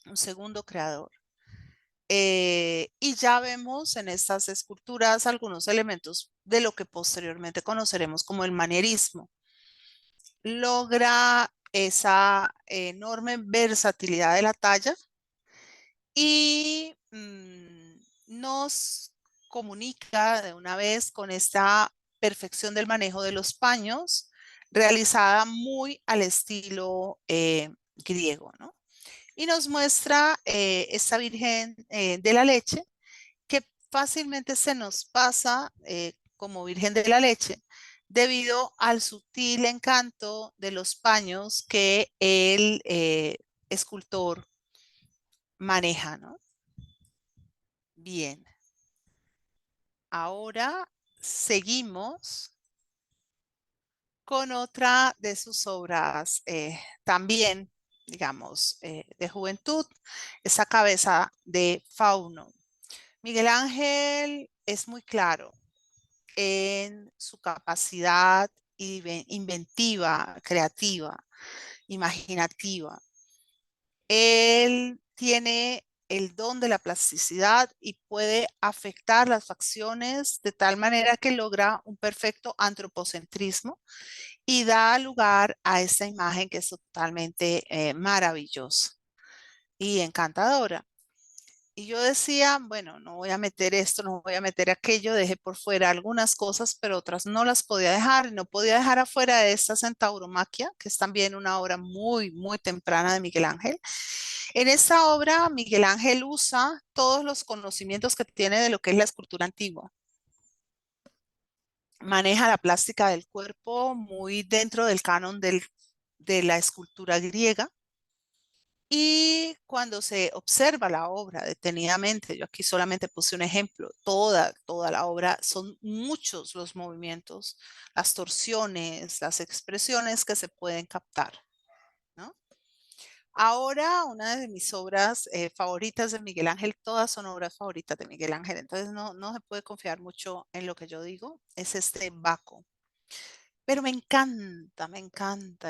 un segundo creador. Y ya vemos en estas esculturas algunos elementos de lo que posteriormente conoceremos como el manierismo. Logra esa enorme versatilidad de la talla y nos comunica de una vez con esta perfección del manejo de los paños, realizada muy al estilo griego, ¿no? y nos muestra esta Virgen de la Leche que fácilmente se nos pasa como Virgen de la Leche debido al sutil encanto de los paños que el escultor maneja, ¿no? Bien, ahora seguimos con otra de sus obras también, digamos, de juventud, esa cabeza de Fauno. Miguel Ángel es muy claro en su capacidad inventiva, creativa, imaginativa. Él tiene el don de la plasticidad y puede afectar las facciones de tal manera que logra un perfecto antropocentrismo y da lugar a esta imagen que es totalmente maravillosa y encantadora. Y yo decía, bueno, no voy a meter esto, no voy a meter aquello, dejé por fuera algunas cosas, pero otras no las podía dejar. Y no podía dejar afuera de esta Centauromaquia, que es también una obra muy, muy temprana de Miguel Ángel. En esta obra, Miguel Ángel usa todos los conocimientos que tiene de lo que es la escultura antigua. Maneja la plástica del cuerpo muy dentro del canon de la escultura griega. Y cuando se observa la obra detenidamente, yo aquí solamente puse un ejemplo, toda la obra, son muchos los movimientos, las torsiones, las expresiones que se pueden captar, ¿no? Ahora, una de mis obras favoritas de Miguel Ángel, todas son obras favoritas de Miguel Ángel, entonces no se puede confiar mucho en lo que yo digo, es este Baco. Pero me encanta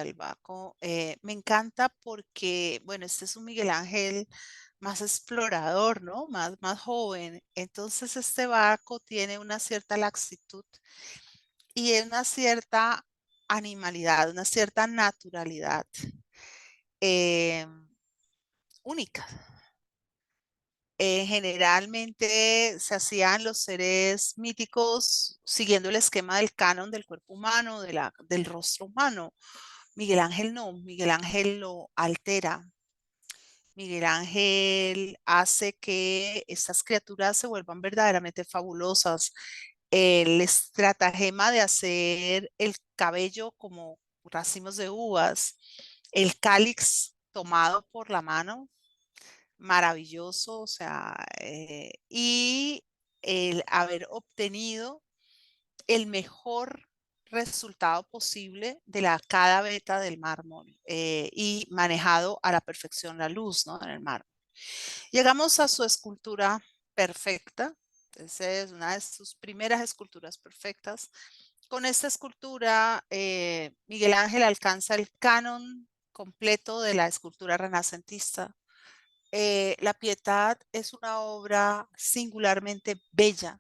el Baco. Me encanta porque, bueno, este es un Miguel Ángel más explorador, ¿no? Más joven. Entonces, este Baco tiene una cierta laxitud y una cierta animalidad, una cierta naturalidad eh, única. Generalmente se hacían los seres míticos siguiendo el esquema del canon del cuerpo humano, del rostro humano. Miguel Ángel no, Miguel Ángel lo altera. Miguel Ángel hace que estas criaturas se vuelvan verdaderamente fabulosas. El estratagema de hacer el cabello como racimos de uvas, el cáliz tomado por la mano, maravilloso, o sea, y el haber obtenido el mejor resultado posible de cada veta del mármol y manejado a la perfección la luz, ¿no? En el mármol. Llegamos a su escultura perfecta. Esa es una de sus primeras esculturas perfectas. Con esta escultura, Miguel Ángel alcanza el canon completo de la escultura renacentista. La Pietà es una obra singularmente bella,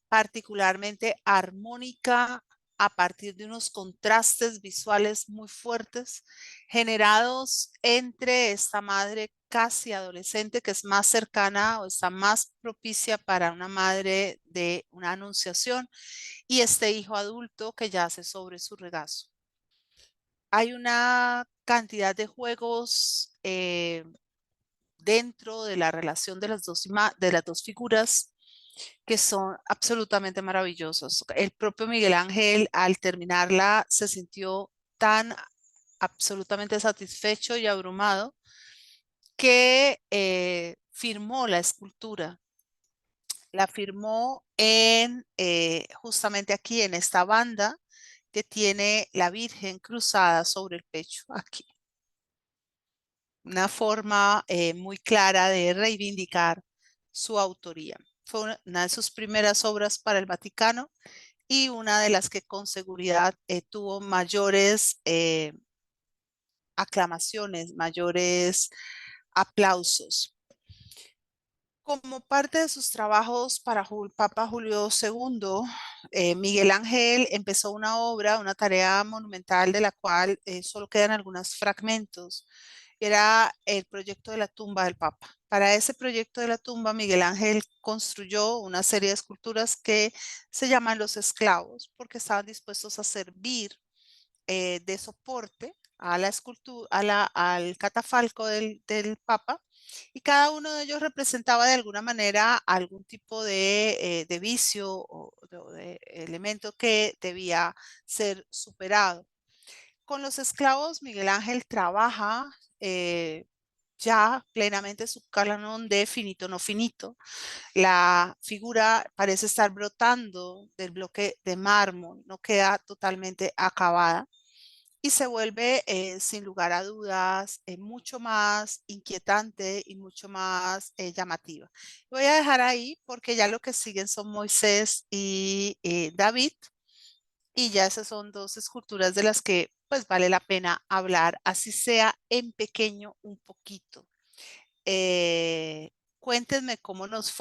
particularmente armónica a partir de unos contrastes visuales muy fuertes generados entre esta madre casi adolescente que es más cercana o está más propicia para una madre de una anunciación y este hijo adulto que yace sobre su regazo. Hay una cantidad de juegos dentro de la relación de las dos figuras que son absolutamente maravillosos. El propio Miguel Ángel al terminarla se sintió tan absolutamente satisfecho y abrumado que firmó la escultura. La firmó en justamente aquí en esta banda que tiene la Virgen cruzada sobre el pecho, aquí. Una forma muy clara de reivindicar su autoría. Fue una de sus primeras obras para el Vaticano y una de las que con seguridad tuvo mayores aclamaciones, mayores aplausos. Como parte de sus trabajos para Papa Julio II, Miguel Ángel empezó una obra, una tarea monumental de la cual solo quedan algunos fragmentos. Era el proyecto de la tumba del Papa. Para ese proyecto de la tumba, Miguel Ángel construyó una serie de esculturas que se llaman los esclavos, porque estaban dispuestos a servir de soporte a la escultura, al catafalco del Papa, y cada uno de ellos representaba de alguna manera algún tipo de vicio o de elemento que debía ser superado. Con los esclavos, Miguel Ángel trabaja ya plenamente su canon de finito no finito. La figura parece estar brotando del bloque de mármol, no queda totalmente acabada y se vuelve, sin lugar a dudas, mucho más inquietante y mucho más llamativa. Voy a dejar ahí porque ya lo que siguen son Moisés y David, y ya esas son dos esculturas de las que pues vale la pena hablar, así sea en pequeño un poquito. Cuéntenme cómo nos fue.